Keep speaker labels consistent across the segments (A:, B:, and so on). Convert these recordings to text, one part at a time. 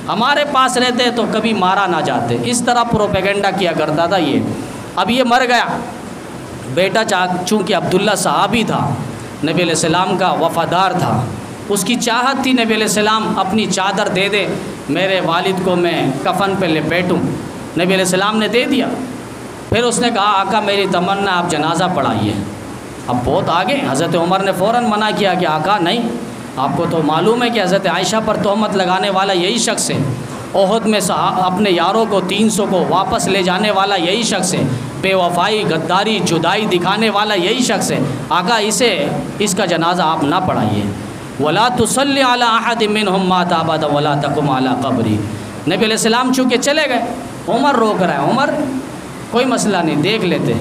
A: ہمارے پاس رہتے تو کبھی مارا نہ جاتے. اس طرح پروپیگنڈا کیا کرتا تھا یہ. اب یہ مر گیا بیٹا، چونکہ عبداللہ صحابی تھا، نبی علیہ السلام کا وفادار تھا، اس کی چاہت تھی نبی علیہ السلام اپنی چادر دے دے میرے والد کو میں کفن پہ لپیٹوں. نبی علیہ السلام نے دے دیا. پھر اس نے کہا آقا میری تمنا آپ جنازہ پڑھائیے. اب بہت آگے. حضرت عمر نے فوراً منع کیا کہ آقا نہیں، آپ کو تو معلوم ہے کہ حضرت عائشہ پر تہمت لگانے والا یہی شخص ہے، احد میں اپنے یاروں کو 300 کو واپس لے جانے والا یہی شخص ہے، بے وفائی، غداری، جدائی دکھانے والا یہی شخص ہے. آقا اس کا جنازہ آپ نہ پڑھائیے. وَلَا تُصَلِّ عَلَىٰ أَحَدٍ مِّنْهُمْ مَاتَ أَبَدًا وَلَا تَقُمْ عَلَىٰ قَبْرِهِ. نبی علیہ السلام چونکہ چلے گئے، عمر روک رہا ہے. عمر کوئی مسئلہ نہیں، دیکھ لیتے.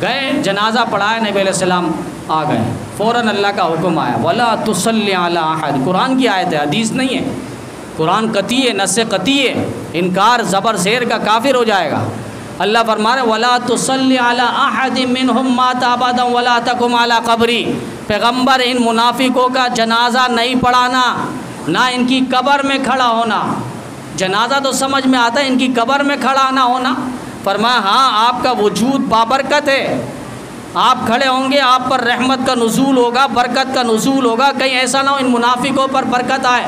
A: گئے، جنازہ پڑھایا، نبی علیہ السلام آ گئے. فوراً اللہ کا حکم آیا وَلَا تُصَلِّ عَلَىٰ أَحَدٍ. قرآن کی آیت ہے، حدیث نہیں ہے. قرآن قطعی ہے، نص قطعی ہے. انکار زبر زیر کا کافر ہو جائے گا. اللہ فرما رہے وَلَا تُصَلِّ عَلَىٰ أَحَدٍ مِّنْهُمْ مَاتَ أَبَدًا وَلَا تَقُمْ عَلَىٰ قَبْرِهِ. پیغمبر ان منافقوں کا جنازہ نہیں پڑھانا، نہ ان کی قبر میں کھڑا ہونا. جنازہ تو سمجھ میں آتا ہے، ان کی قبر میں کھڑا نہ ہونا. فرمایا ہاں آپ کا وجود بابرکت ہے، آپ کھڑے ہوں گے، آپ پر رحمت کا نزول ہوگا، برکت کا نزول ہوگا. کہیں ایسا نہ ہو ان منافقوں پر برکت آئے.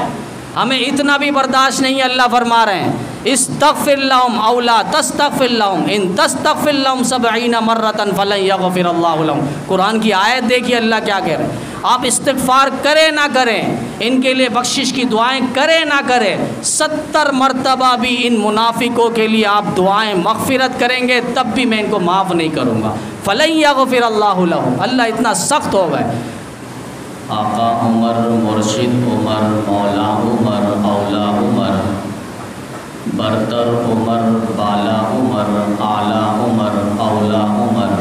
A: ہمیں اتنا بھی برداشت نہیں. اللہ فرما رہے ہیں استغفر لهم او لا تستغفر لهم ان تستغفر لهم 70 مرة فلن يغفر الله لهم. قرآن کی آیت دیکھیے اللہ کیا کہہ رہے ہیں. آپ استغفار کریں نہ کریں، ان کے لیے بخشش کی دعائیں کریں نہ کریں، 70 مرتبہ بھی ان منافقوں کے لیے آپ دعائیں مغفرت کریں گے تب بھی میں ان کو معاف نہیں کروں گا. فلن يغفر الله لهم. اللہ اتنا سخت ہو گئے. آقا عمر، مرشد عمر، مولا عمر، اولا عمر، برتر عمر، بالا عمر، اعلیٰ عمر، اولا عمر.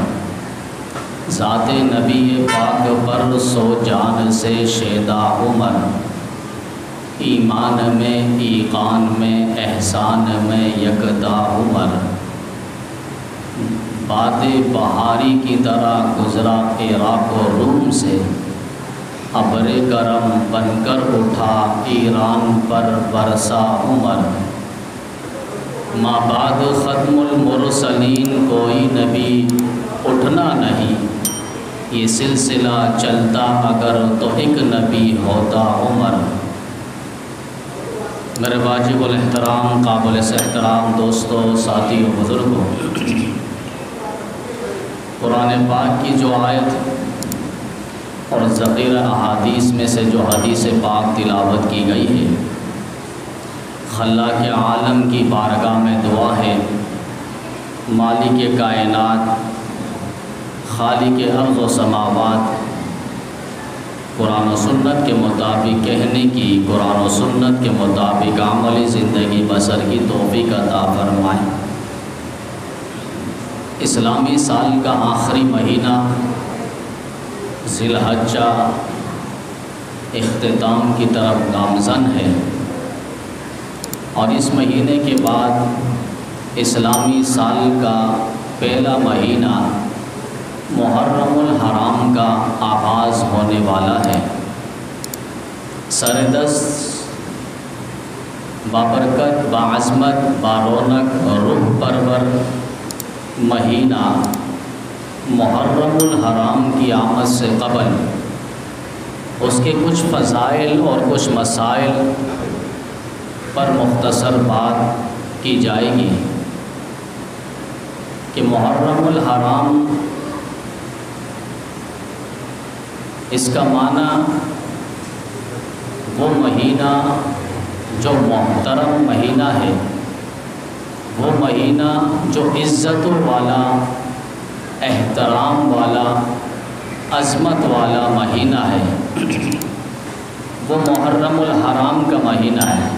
A: ذات نبی پاک پر سو جان سے شیدا عمر. ایمان میں، ایقان میں، احسان میں یکتا عمر. باد بہاری کی طرح گزرا عراق و روم سے، ابر کرم بن کر اٹھا ایران پر برسا عمر. ما بعد ختم المرسلین کوئی نبی اٹھنا نہیں، یہ سلسلہ چلتا اگر تو ایک نبی ہوتا عمر. میرے واجب الاحترام، قابل سے احترام دوستوں، ساتھیوں، بزرگوں، قرآن پاک کی جو آیت اور ذخیرہ احادیث میں سے جو حدیث پاک تلاوت کی گئی ہے، خلاق عالم کی بارگاہ میں دعا ہے مالک کائنات، خالق ارض و سماوات، قرآن و سنت کے مطابق کہنے کی، قرآن و سنت کے مطابق عملی زندگی بسر کی توفیق عطا فرمائے. اسلامی سال کا آخری مہینہ ذی الحجہ اختتام کی طرف گامزن ہے، اور اس مہینے کے بعد اسلامی سال کا پہلا مہینہ محرم الحرام کا آغاز ہونے والا ہے. سردست، بابرکت، باعظمت، بارونق، روح پرور مہینہ محرم الحرام کی آمد سے قبل اس کے کچھ فضائل اور کچھ مسائل پر مختصر بات کی جائے گی کہ محرم الحرام اس کا معنی وہ مہینہ جو محترم مہینہ ہے، وہ مہینہ جو عزت والا، احترام والا، عظمت والا مہینہ ہے، وہ محرم الحرام کا مہینہ ہے.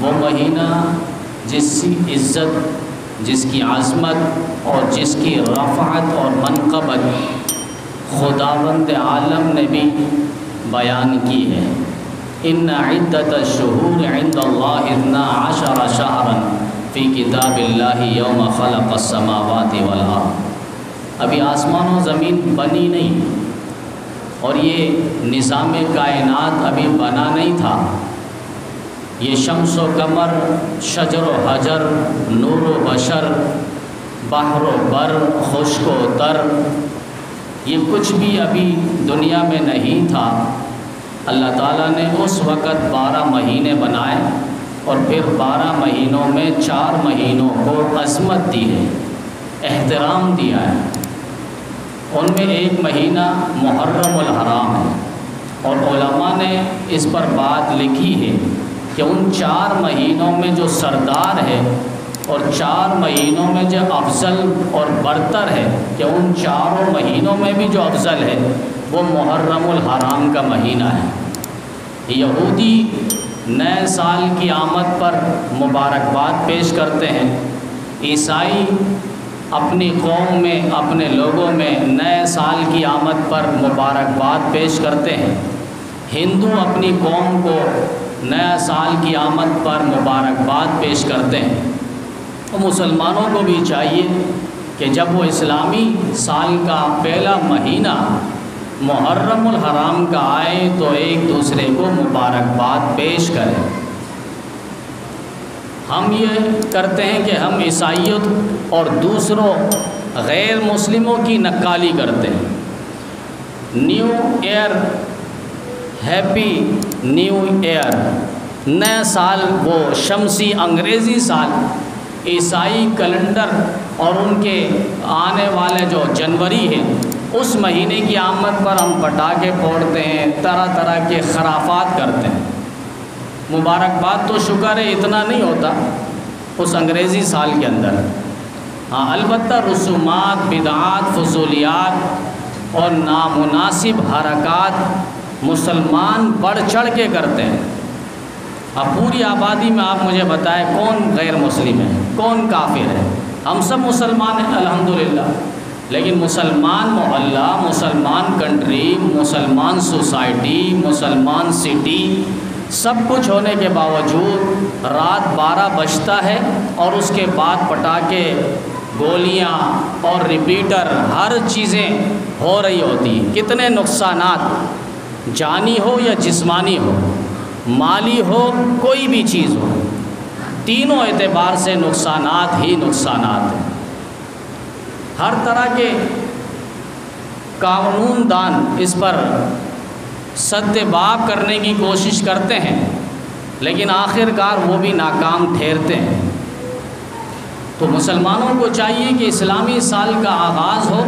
A: وہ مہینہ جس کی عزت، جس کی عظمت اور جس کی رفعت اور منقبت خداوند عالم نے بھی بیان کی ہے. ان عدت الشہور عند اللہ 12 شہرا فی کتاب اللہ یوم خلق السماوات والارض. ابھی آسمان و زمین بنی نہیں اور یہ نظام کائنات ابھی بنا نہیں تھا، یہ شمس و قمر، شجر و حجر، نور و بشر، بحر و بر، خشک و تر، یہ کچھ بھی ابھی دنیا میں نہیں تھا۔ اللہ تعالیٰ نے اس وقت 12 مہینے بنائے اور پھر 12 مہینوں میں 4 مہینوں کو عظمت دی ہے، احترام دیا ہے۔ ان میں ایک مہینہ محرم الحرام ہے، اور علماء نے اس پر بات لکھی ہے کہ ان 4 مہینوں میں جو سردار ہے اور 4 مہینوں میں جو افضل اور برتر ہے، کہ ان 4 مہینوں میں بھی جو افضل ہے وہ محرم الحرام کا مہینہ ہے۔ یہودی نئے سال کی آمد پر مبارکباد پیش کرتے ہیں، عیسائی اپنی قوم میں، اپنے لوگوں میں نئے سال کی آمد پر مبارکباد پیش کرتے ہیں، ہندو اپنی قوم کو نیا سال کی آمد پر مبارکباد پیش کرتے ہیں۔ اور مسلمانوں کو بھی چاہیے کہ جب وہ اسلامی سال کا پہلا مہینہ محرم الحرام کا آئے تو ایک دوسرے کو مبارکباد پیش کریں۔ ہم یہ کرتے ہیں کہ ہم عیسائیت اور دوسروں غیر مسلموں کی نقالی کرتے ہیں۔ New year, happy new year, نیا سال، وہ شمسی انگریزی سال، عیسائی کیلنڈر اور ان کے آنے والے جو جنوری ہے، اس مہینے کی آمد پر ہم پٹاخے پھوڑتے ہیں، طرح طرح کے خرافات کرتے ہیں۔ مبارکباد تو شکر ہے اتنا نہیں ہوتا اس انگریزی سال کے اندر، ہاں البتہ رسومات، بدعات، فضولیات اور نامناسب حرکات مسلمان بڑھ چڑھ کے کرتے ہیں۔ اب پوری آبادی میں آپ مجھے بتائیں کون غیر مسلم ہے، کون کافر ہے؟ ہم سب مسلمان ہیں الحمدللہ، لیکن مسلمان محلہ، مسلمان کنٹری، مسلمان سوسائٹی، مسلمان سٹی، سب کچھ ہونے کے باوجود رات 12 بجتا ہے اور اس کے بعد پٹاخے، گولیاں اور ریپیٹر، ہر چیزیں ہو رہی ہوتی ہیں۔ کتنے نقصانات، جانی ہو یا جسمانی ہو، مالی ہو، کوئی بھی چیز ہو، تینوں اعتبار سے نقصانات ہی نقصانات ہیں۔ ہر طرح کے قانون دان اس پر سد باب کرنے کی کوشش کرتے ہیں، لیکن آخر کار وہ بھی ناکام ٹھہرتے ہیں۔ تو مسلمانوں کو چاہیے کہ اسلامی سال کا آغاز ہو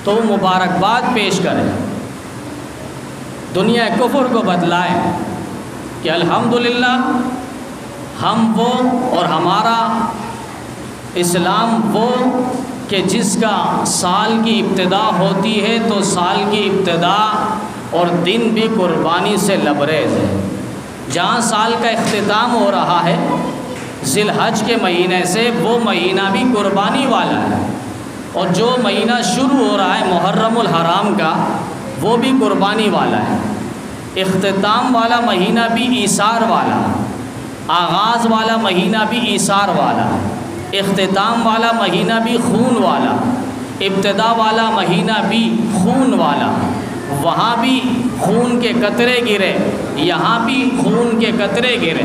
A: تو مبارکباد پیش کریں، دنیا کفر کو بتلائیں کہ الحمدللہ ہم وہ اور ہمارا اسلام وہ کہ جس کا سال کی ابتدا ہوتی ہے تو سال کی ابتدا اور دن بھی قربانی سے لبریز ہے۔ جہاں سال کا اختتام ہو رہا ہے ذی الحج کے مہینے سے، وہ مہینہ بھی قربانی والا ہے، اور جو مہینہ شروع ہو رہا ہے محرم الحرام کا، وہ بھی قربانی والا ہے۔ اختتام والا مہینہ بھی ایثار والا، آغاز والا مہینہ بھی ایثار والا، اختتام والا مہینہ بھی خون والا، ابتدا والا مہینہ بھی خون والا۔ وہاں بھی خون کے قطرے گرے، یہاں بھی خون کے قطرے گرے۔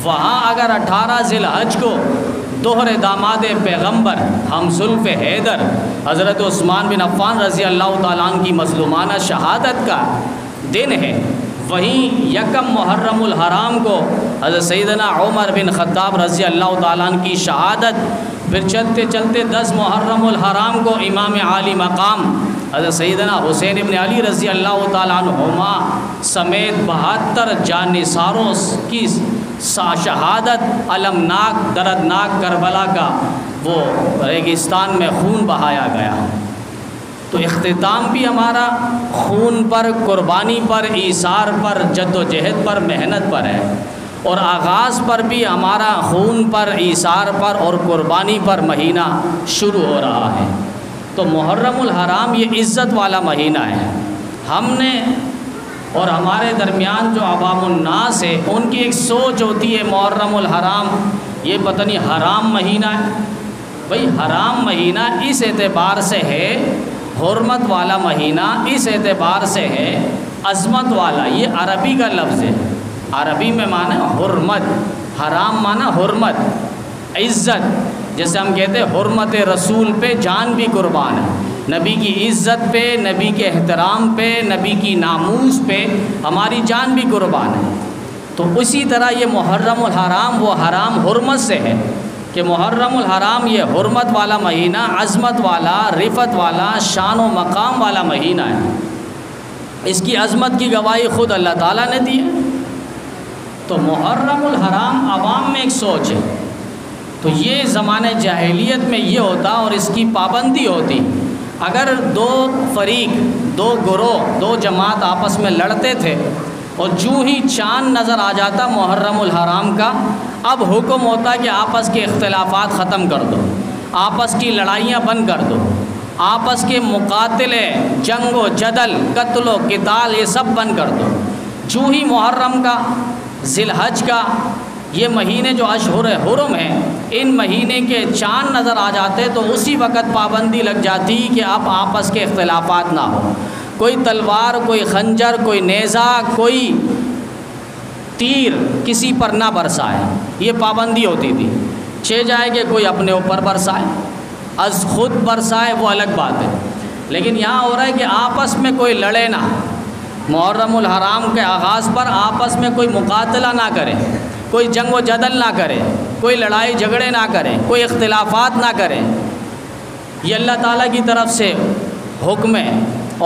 A: وہاں اگر 18 ذی الحج کو دوہر داماد پیغمبر ہم زلف حیدر حضرت عثمان بن عفان رضی اللہ تعالیٰ عنہ کی مظلومانہ شہادت کا دن ہے، وہیں یکم محرم الحرام کو حضرت سیدنا عمر بن خطاب رضی اللہ تعالیٰ عنہ کی شہادت، پھر چلتے چلتے 10 محرم الحرام کو امام عالی مقام حضرت سیدنا حسین ابن علی رضی اللہ تعالیٰ عنہما سمیت 72 جانثاروں کی شہادت، المناک دردناک کربلا کا وہ ریگستان میں خون بہایا گیا۔ تو اختتام بھی ہمارا خون پر، قربانی پر، ایثار پر، جد و جہد پر، محنت پر ہے، اور آغاز پر بھی ہمارا خون پر، ایثار پر اور قربانی پر مہینہ شروع ہو رہا ہے۔ تو محرم الحرام یہ عزت والا مہینہ ہے۔ ہم نے اور ہمارے درمیان جو عوام الناس ہے ان کی ایک سوچ ہوتی ہے محرم الحرام یہ پتہ نہیں حرام مہینہ ہے۔ بھئی حرام مہینہ اس اعتبار سے ہے، حرمت والا مہینہ اس اعتبار سے ہے، عظمت والا، یہ عربی کا لفظ ہے۔ عربی میں معنی حرمت، حرام معنی حرمت، عزت، جیسے ہم کہتے ہیں حرمت رسول پہ جان بھی قربان ہے، نبی کی عزت پہ، نبی کے احترام پہ، نبی کی ناموس پہ ہماری جان بھی قربان ہے۔ تو اسی طرح یہ محرم الحرام وہ حرام حرمت سے ہے کہ محرم الحرام یہ حرمت والا مہینہ، عظمت والا، رفت والا، شان و مقام والا مہینہ ہے۔ اس کی عظمت کی گواہی خود اللہ تعالیٰ نے دی ہے۔ تو محرم الحرام عوام میں ایک سوچ ہے، تو یہ زمانے جاہلیت میں یہ ہوتا اور اس کی پابندی ہوتی۔ اگر دو فریق، دو گروہ، دو جماعت آپس میں لڑتے تھے اور جو ہی چاند نظر آ جاتا محرم الحرام کا، اب حکم ہوتا کہ آپس کے اختلافات ختم کر دو، آپس کی لڑائیاں بند کر دو، آپس کے مقاتلے، جنگ و جدل، قتل و قتال یہ سب بند کر دو۔ جو ہی محرم کا، ذی الحج کا، یہ مہینے جو اشہر حرم ہیں، ان مہینے کے چاند نظر آ جاتے تو اسی وقت پابندی لگ جاتی کہ اب آپس کے اختلافات نہ ہو، کوئی تلوار، کوئی خنجر، کوئی نیزہ، کوئی تیر کسی پر نہ برسائے، یہ پابندی ہوتی تھی۔ چھ جائے کہ کوئی اپنے اوپر برسائے، از خود برسائے وہ الگ بات ہے، لیکن یہاں ہو رہا ہے کہ آپس میں کوئی لڑے نہ، محرم الحرام کے آغاز پر آپس میں کوئی مقاتلہ نہ کرے، کوئی جنگ و جدل نہ کرے، کوئی لڑائی جھگڑے نہ کرے، کوئی اختلافات نہ کرے۔ یہ اللہ تعالیٰ کی طرف سے حکم ہے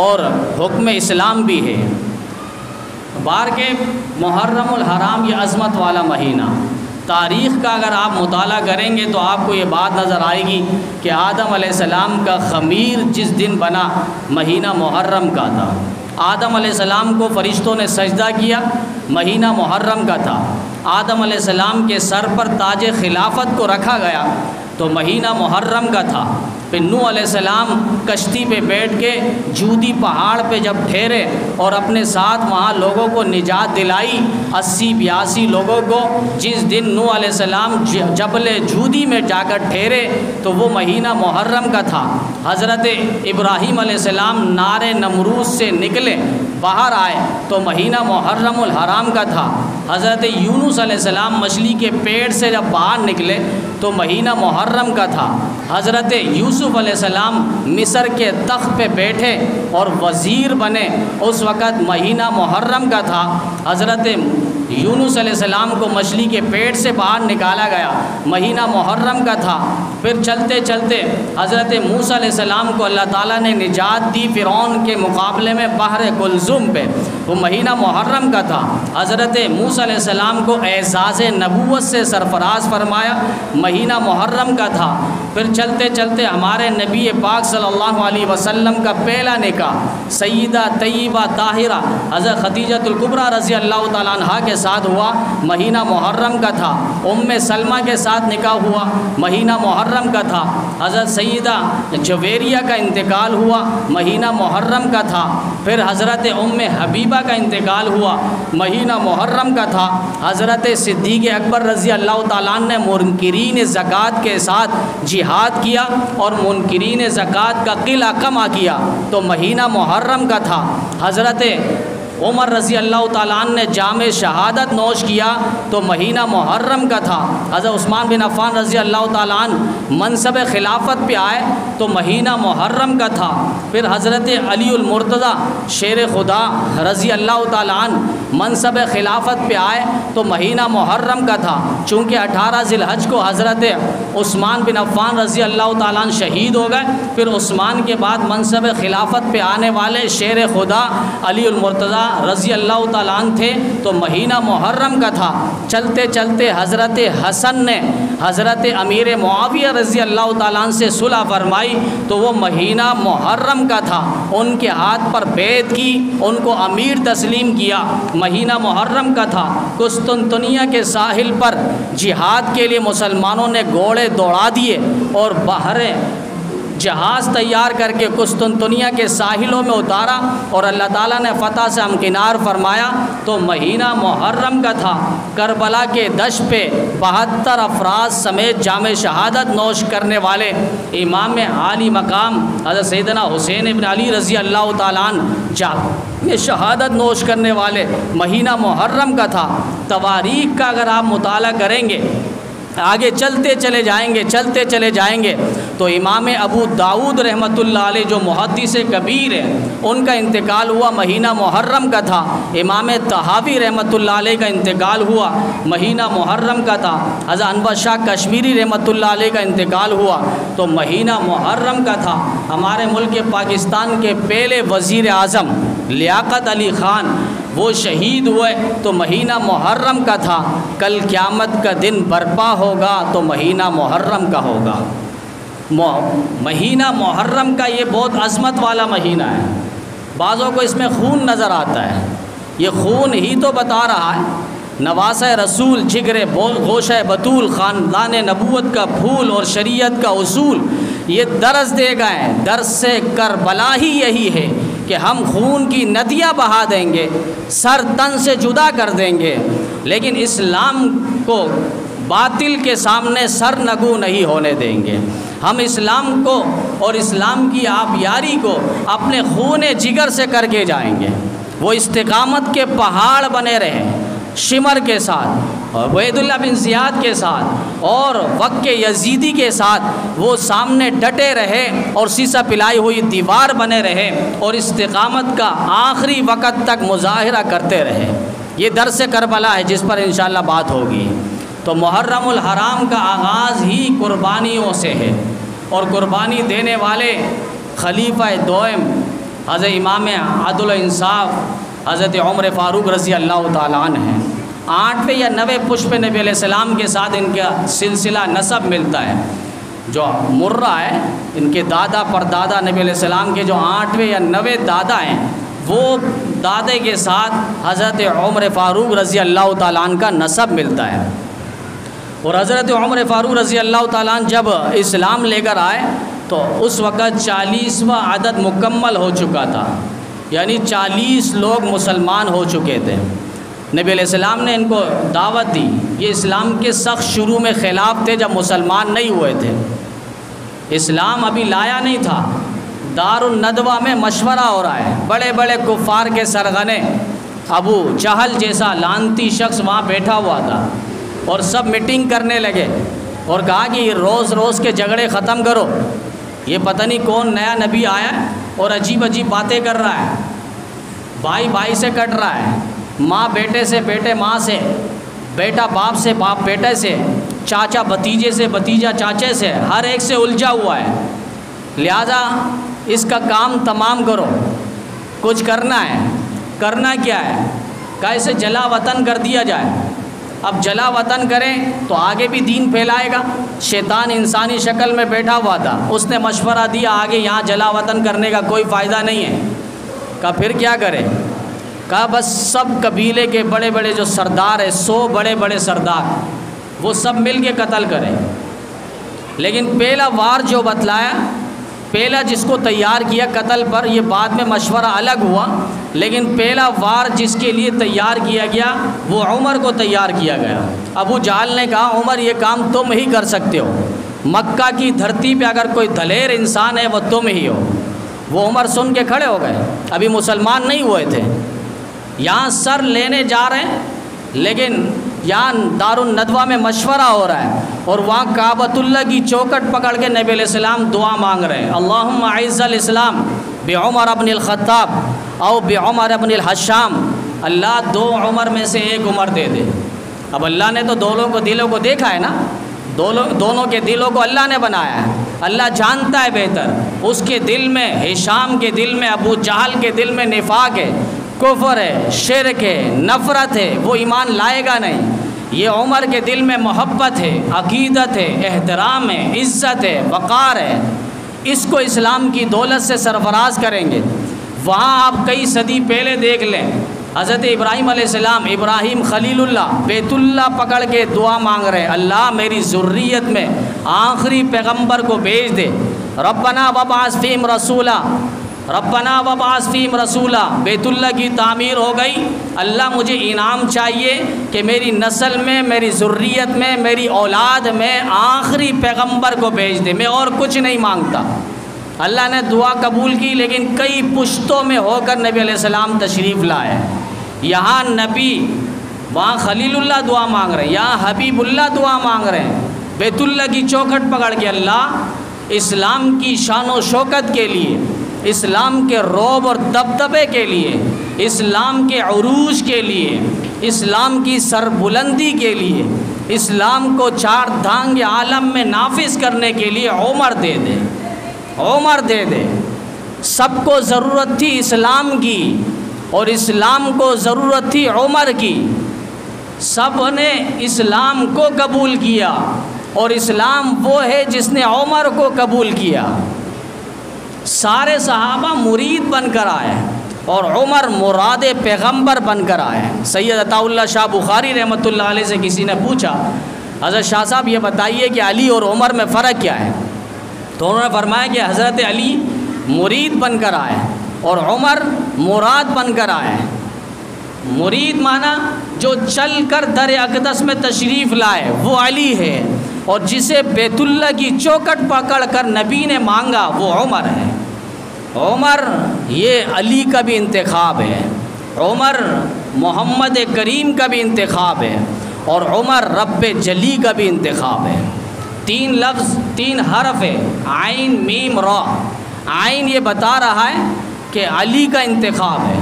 A: اور حکم اسلام بھی ہے۔ بار کے محرم الحرام یہ عظمت والا مہینہ، تاریخ کا اگر آپ مطالعہ کریں گے تو آپ کو یہ بات نظر آئے گی کہ آدم علیہ السلام کا خمیر جس دن بنا مہینہ محرم کا تھا۔ آدم علیہ السلام کو فرشتوں نے سجدہ کیا، مہینہ محرم کا تھا۔ آدم علیہ السلام کے سر پر تاج خلافت کو رکھا گیا تو مہینہ محرم کا تھا۔ پھر نوح علیہ السلام کشتی پہ بیٹھ کے جودی پہاڑ پہ جب ٹھہرے اور اپنے ساتھ وہاں لوگوں کو نجات دلائی، 80-82 لوگوں کو، جس دن نوح علیہ السلام جبل جودی میں جا کر ٹھہرے تو وہ مہینہ محرم کا تھا۔ حضرت ابراہیم علیہ السلام نار نمروز سے نکلے، باہر آئے تو مہینہ محرم الحرام کا تھا۔ حضرت یونس علیہ السلام مچھلی کے پیٹ سے جب باہر نکلے تو مہینہ محرم کا تھا۔ حضرت یوسف علیہ السلام مصر کے تخت پہ بیٹھے اور وزیر بنے، اس وقت مہینہ محرم کا تھا۔ حضرت یونس علیہ السلام کو مچھلی کے پیٹ سے باہر نکالا گیا، مہینہ محرم کا تھا۔ پھر چلتے چلتے حضرت موسیٰ علیہ السلام کو اللہ تعالیٰ نے نجات دی فرعون کے مقابلے میں بحر کلثوم پہ، وہ مہینہ محرم کا تھا۔ حضرت موسیٰ علیہ السلام کو اعزاز نبوت سے سرفراز فرمایا، مہینہ محرم کا تھا۔ پھر چلتے چلتے ہمارے نبی پاک صلی اللہ علیہ وسلم کا پہلا نکاح سیدہ طیبہ طاہرہ حضرت خدیجۃ الکبریٰ رضی اللہ تعالیٰ عنہا کے ساتھ ہوا، مہینہ محرم کا تھا۔ سلمہ کے ساتھ نکاح ہوا، مہینہ محرم کا تھا۔ حضرت سیدہ جویریہ کا انتقال ہوا، مہینہ محرم کا تھا۔ پھر حضرت حبیبہ کا انتقال ہوا، مہینہ محرم کا تھا۔ حضرت صدیق اکبر رضی اللہ تعالیٰ نے منکرین زکوٰۃ کے ساتھ جہاد کیا اور منکرین زکوٰۃ کا قلع کما کیا تو مہینہ محرم کا تھا۔ حضرت عمر رضی اللہ تعالیٰ عنہ نے جام شہادت نوش کیا تو مہینہ محرم کا تھا۔ حضرت عثمان بن عفان رضی اللہ تعالیٰ عنہ منصب خلافت پہ آئے تو مہینہ محرم کا تھا۔ پھر حضرت علی المرتضیٰ شیر خدا رضی اللہ تعالیٰ عنہ منصب خلافت پہ آئے تو مہینہ محرم کا تھا۔ چونکہ 18 ذی الحج کو حضرت عثمان بن عفان رضی اللہ تعالیٰ عنہ شہید ہو گئے، پھر عثمان کے بعد منصب خلافت پہ آنے والے شیر خدا علی المرتضیٰ رضی اللہ تعالیٰ عنہ تھے تو مہینہ محرم کا تھا۔ چلتے چلتے حضرت حسن نے حضرت امیر معاویہ رضی اللہ تعالیٰ عنہ سے صلح فرمائی تو وہ مہینہ محرم کا تھا۔ ان کے ہاتھ پر بیعت کی، ان کو امیر تسلیم کیا، مہینہ محرم کا تھا۔ قسطنطنیہ کے ساحل پر جہاد کے لیے مسلمانوں نے گھوڑے دوڑا دیے اور باہر جہاز تیار کر کے قسطنطنیہ کے ساحلوں میں اتارا اور اللہ تعالیٰ نے فتح سے ہمکنار فرمایا تو مہینہ محرم کا تھا۔ کربلا کے دشت پہ 72 افراد سمیت جام شہادت نوش کرنے والے امام عالی مقام حضرت سیدنا حسین ابن علی رضی اللہ تعالیٰ عنہ یہ شہادت نوش کرنے والے مہینہ محرم کا تھا۔ تواریخ کا اگر آپ مطالعہ کریں گے، آگے چلتے چلے جائیں گے تو امام ابو داؤد رحمۃ اللہ علیہ جو محدث کبیر ہے، ان کا انتقال ہوا مہینہ محرم کا تھا۔ امام طحاوی رحمۃ اللہ علیہ کا انتقال ہوا مہینہ محرم کا تھا۔ حضرت انور شاہ کشمیری رحمۃ اللہ علیہ کا انتقال ہوا تو مہینہ محرم کا تھا۔ ہمارے ملک پاکستان کے پہلے وزیر اعظم لیاقت علی خان وہ شہید ہوئے تو مہینہ محرم کا تھا۔ کل قیامت کا دن برپا ہوگا تو مہینہ محرم کا ہوگا۔ مہینہ محرم کا یہ بہت عظمت والا مہینہ ہے۔ بعضوں کو اس میں خون نظر آتا ہے، یہ خون ہی تو بتا رہا ہے نواسہ رسول، جگر گوشہ بطول، خاندان نبوت کا پھول اور شریعت کا اصول، یہ درس دے گئے۔ درس کربلا ہی یہی ہے کہ ہم خون کی ندیاں بہا دیں گے، سر تن سے جدا کر دیں گے، لیکن اسلام کو باطل کے سامنے سر نگو نہیں ہونے دیں گے۔ ہم اسلام کو اور اسلام کی آبیاری کو اپنے خون جگر سے کر کے جائیں گے۔ وہ استقامت کے پہاڑ بنے رہے شمر کے ساتھ اور عبید اللہ بن زیاد کے ساتھ اور وقت کے یزیدی کے ساتھ، وہ سامنے ڈٹے رہے اور سیسا پلائی ہوئی دیوار بنے رہے اور استقامت کا آخری وقت تک مظاہرہ کرتے رہے۔ یہ درس کربلا ہے جس پر انشاءاللہ بات ہوگی۔ تو محرم الحرام کا آغاز ہی قربانیوں سے ہے، اور قربانی دینے والے خلیفہ دوئم حضرت امام عدل و انصاف حضرت عمر فاروق رضی اللہ تعالیٰ عنہ ہیں۔ 8ویں یا 9ویں پشپ نبی علیہ السلام کے ساتھ ان کا سلسلہ نسب ملتا ہے۔ جو مرہ ہے، ان کے دادا پردادا نبی علیہ السلام کے جو 8ویں یا 9ویں دادا ہیں، وہ دادے کے ساتھ حضرت عمر فاروق رضی اللہ تعالیٰ عنہ کا نسب ملتا ہے۔ اور حضرت عمر فاروق رضی اللہ تعالیٰ عنہ جب اسلام لے کر آئے تو اس وقت 40واں عدد مکمل ہو چکا تھا، یعنی 40 لوگ مسلمان ہو چکے تھے۔ نبی علیہ السلام نے ان کو دعوت دی۔ یہ اسلام کے سخت شروع میں خلاف تھے جب مسلمان نہیں ہوئے تھے، اسلام ابھی لایا نہیں تھا۔ دار الندوہ میں مشورہ ہو رہا ہے، بڑے بڑے کفار کے سرغنے، ابو جہل جیسا لعنتی شخص وہاں بیٹھا ہوا تھا، اور سب میٹنگ کرنے لگے اور کہا کہ روز روز کے جھگڑے ختم کرو، یہ پتہ نہیں کون نیا نبی آیا ہے اور عجیب عجیب باتیں کر رہا ہے، بھائی بھائی سے کٹ رہا ہے، ماں بیٹے سے، بیٹے ماں سے، بیٹا باپ سے، باپ بیٹے سے، چاچا بھتیجے سے، بھتیجا چاچے سے، ہر ایک سے الجھا ہوا ہے، لہذا اس کا کام تمام کرو، کچھ کرنا ہے۔ کرنا کیا ہے؟ کہ اسے جلا وطن کر دیا جائے۔ اب جلا وطن کریں تو آگے بھی دین پھیلائے گا۔ شیطان انسانی شکل میں بیٹھا ہوا تھا، اس نے مشورہ دیا آگے یہاں جلا وطن کرنے کا کوئی فائدہ نہیں ہے۔ کہا پھر کیا کرے؟ کہا بس سب قبیلے کے بڑے بڑے جو سردار ہیں، 100 بڑے بڑے سردار، وہ سب مل کے قتل کریں۔ لیکن پہلا وار جو بتلایا، پہلا جس کو تیار کیا قتل پر، یہ بعد میں مشورہ الگ ہوا، لیکن پہلا وار جس کے لیے تیار کیا گیا وہ عمر کو تیار کیا گیا۔ ابو جہل نے کہا عمر یہ کام تم ہی کر سکتے ہو، مکہ کی دھرتی پہ اگر کوئی دلیر انسان ہے وہ تم ہی ہو۔ وہ عمر سن کے کھڑے ہو گئے، ابھی مسلمان نہیں ہوئے تھے، یہاں سر لینے جا رہے ہیں، لیکن یہاں دار الندوہ میں مشورہ ہو رہا ہے اور وہاں کعبۃ اللہ کی چوکٹ پکڑ کے نبی علیہ السلام دعا مانگ رہے ہیں، اللہم اعز الاسلام بعمر ابن الخطاب او بعمر ابن الحشام، اللہ 2 عمر میں سے 1 عمر دے دے۔ اب اللہ نے تو دونوں کو دلوں کو دیکھا ہے نا، دونوں کے دلوں کو اللہ نے بنایا ہے، اللہ جانتا ہے بہتر۔ اس کے دل میں، ہشام کے دل میں، ابو جہل کے دل میں نفاق ہے، کفر ہے، شرک ہے، نفرت ہے، وہ ایمان لائے گا نہیں۔ یہ عمر کے دل میں محبت ہے، عقیدت ہے، احترام ہے، عزت ہے، وقار ہے، اس کو اسلام کی دولت سے سرفراز کریں گے۔ وہاں آپ کئی صدی پہلے دیکھ لیں، حضرت ابراہیم علیہ السلام، ابراہیم خلیل اللہ بیت اللہ پکڑ کے دعا مانگ رہے ہیں، اللہ میری ذریت میں آخری پیغمبر کو بھیج دے، ربنا وبعث فیہم رسولا، ربنا وبعث فیہم رسولا۔ بیت اللہ کی تعمیر ہو گئی، اللہ مجھے انعام چاہیے کہ میری نسل میں، میری ذریت میں، میری اولاد میں آخری پیغمبر کو بھیج دے، میں اور کچھ نہیں مانگتا۔ اللہ نے دعا قبول کی، لیکن کئی پشتوں میں ہو کر نبی علیہ السلام تشریف لائے۔ یہاں نبی، وہاں خلیل اللہ دعا مانگ رہے ہیں، یہاں حبیب اللہ دعا مانگ رہے ہیں، بیت اللہ کی چوکھٹ پکڑ کے اللہ اسلام کی شان و شوکت کے لیے، اسلام کے رعب اور دبدبے کے لیے، اسلام کے عروج کے لیے، اسلام کی سربلندی کے لیے، اسلام کو چار دھانگ عالم میں نافذ کرنے کے لیے عمر دے دے، عمر دے دے۔ سب کو ضرورت تھی اسلام کی، اور اسلام کو ضرورت تھی عمر کی۔ سب نے اسلام کو قبول کیا، اور اسلام وہ ہے جس نے عمر کو قبول کیا۔ سارے صحابہ مرید بن کر آئے، اور عمر مراد پیغمبر بن کر آئے۔ سید عطا اللہ شاہ بخاری رحمۃ اللہ علیہ سے کسی نے پوچھا، حضرت شاہ صاحب یہ بتائیے کہ علی اور عمر میں فرق کیا ہے؟ تو انہوں نے فرمایا کہ حضرت علی مرید بن کر آئے اور عمر مراد بن کر آئے۔ مرید مانا جو چل کر در اقدس میں تشریف لائے وہ علی ہے، اور جسے بیت اللہ کی چوکٹ پکڑ کر نبی نے مانگا وہ عمر ہے۔ عمر یہ علی کا بھی انتخاب ہے، عمر محمد کریم کا بھی انتخاب ہے، اور عمر رب جلی کا بھی انتخاب ہے۔ 3 لفظ 3 حرف ہے، عین میم را۔ عین یہ بتا رہا ہے کہ علی کا انتخاب ہے،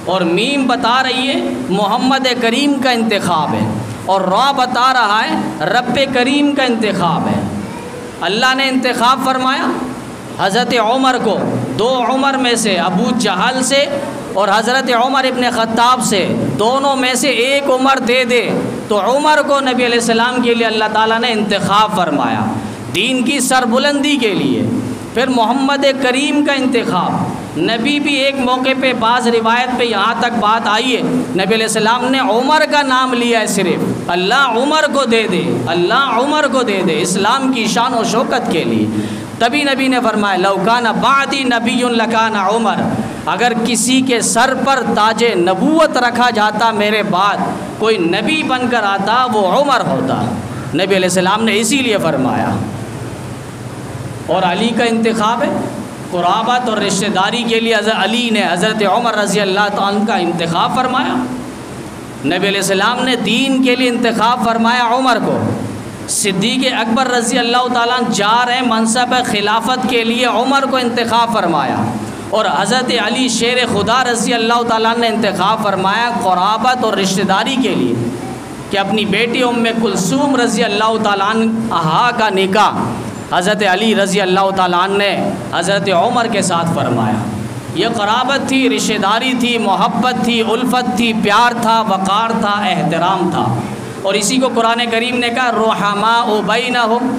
A: اور میم بتا رہی ہے محمد کریم کا انتخاب ہے، اور را بتا رہا ہے رب کریم کا انتخاب ہے۔ اللہ نے انتخاب فرمایا حضرت عمر کو، 2 عمر میں سے، ابو جہل سے اور حضرت عمر ابن خطاب سے، دونوں میں سے ایک عمر دے دے تو عمر کو نبی علیہ السلام کے لیے اللہ تعالیٰ نے انتخاب فرمایا، دین کی سربلندی کے لیے۔ پھر محمد کریم کا انتخاب، نبی بھی ایک موقع پہ، بعض روایت پہ یہاں تک بات آئی ہے، نبی علیہ السلام نے عمر کا نام لیا ہے صرف، اللہ عمر کو دے دے، اللہ عمر کو دے دے اسلام کی شان و شوکت کے لیے۔ تبھی نبی نے فرمایا لو کان بعدی نبی لکان عمر، اگر کسی کے سر پر تاج نبوت رکھا جاتا میرے بعد، کوئی نبی بن کر آتا وہ عمر ہوتا، نبی علیہ السلام نے اسی لیے فرمایا۔ اور علی کا انتخاب ہے قرابت اور رشتہ داری کے لیے، علی نے حضرت عمر رضی اللہ عنہ کا انتخاب فرمایا۔ نبی علیہ السلام نے دین کے لیے انتخاب فرمایا عمر کو۔ صدیق اکبر رضی اللہ تعالیٰ عنہ جا رہے منصب خلافت کے لیے، عمر کو انتخاب فرمایا، اور حضرت علی شیر خدا رضی اللہ تعالیٰ عنہ نے انتخاب فرمایا قرابت اور رشتہ داری کے لیے، کہ اپنی بیٹی ام کلثوم رضی اللہ تعالیٰ عنہ کا نکاح حضرت علی رضی اللہ تعالیٰ عنہ نے حضرت عمر کے ساتھ فرمایا۔ یہ قرابت تھی، رشتہ داری تھی، محبت تھی، الفت تھی، پیار تھا، وقار تھا، احترام تھا، اور اسی کو قرآن کریم نے کہا رحماء بینہم،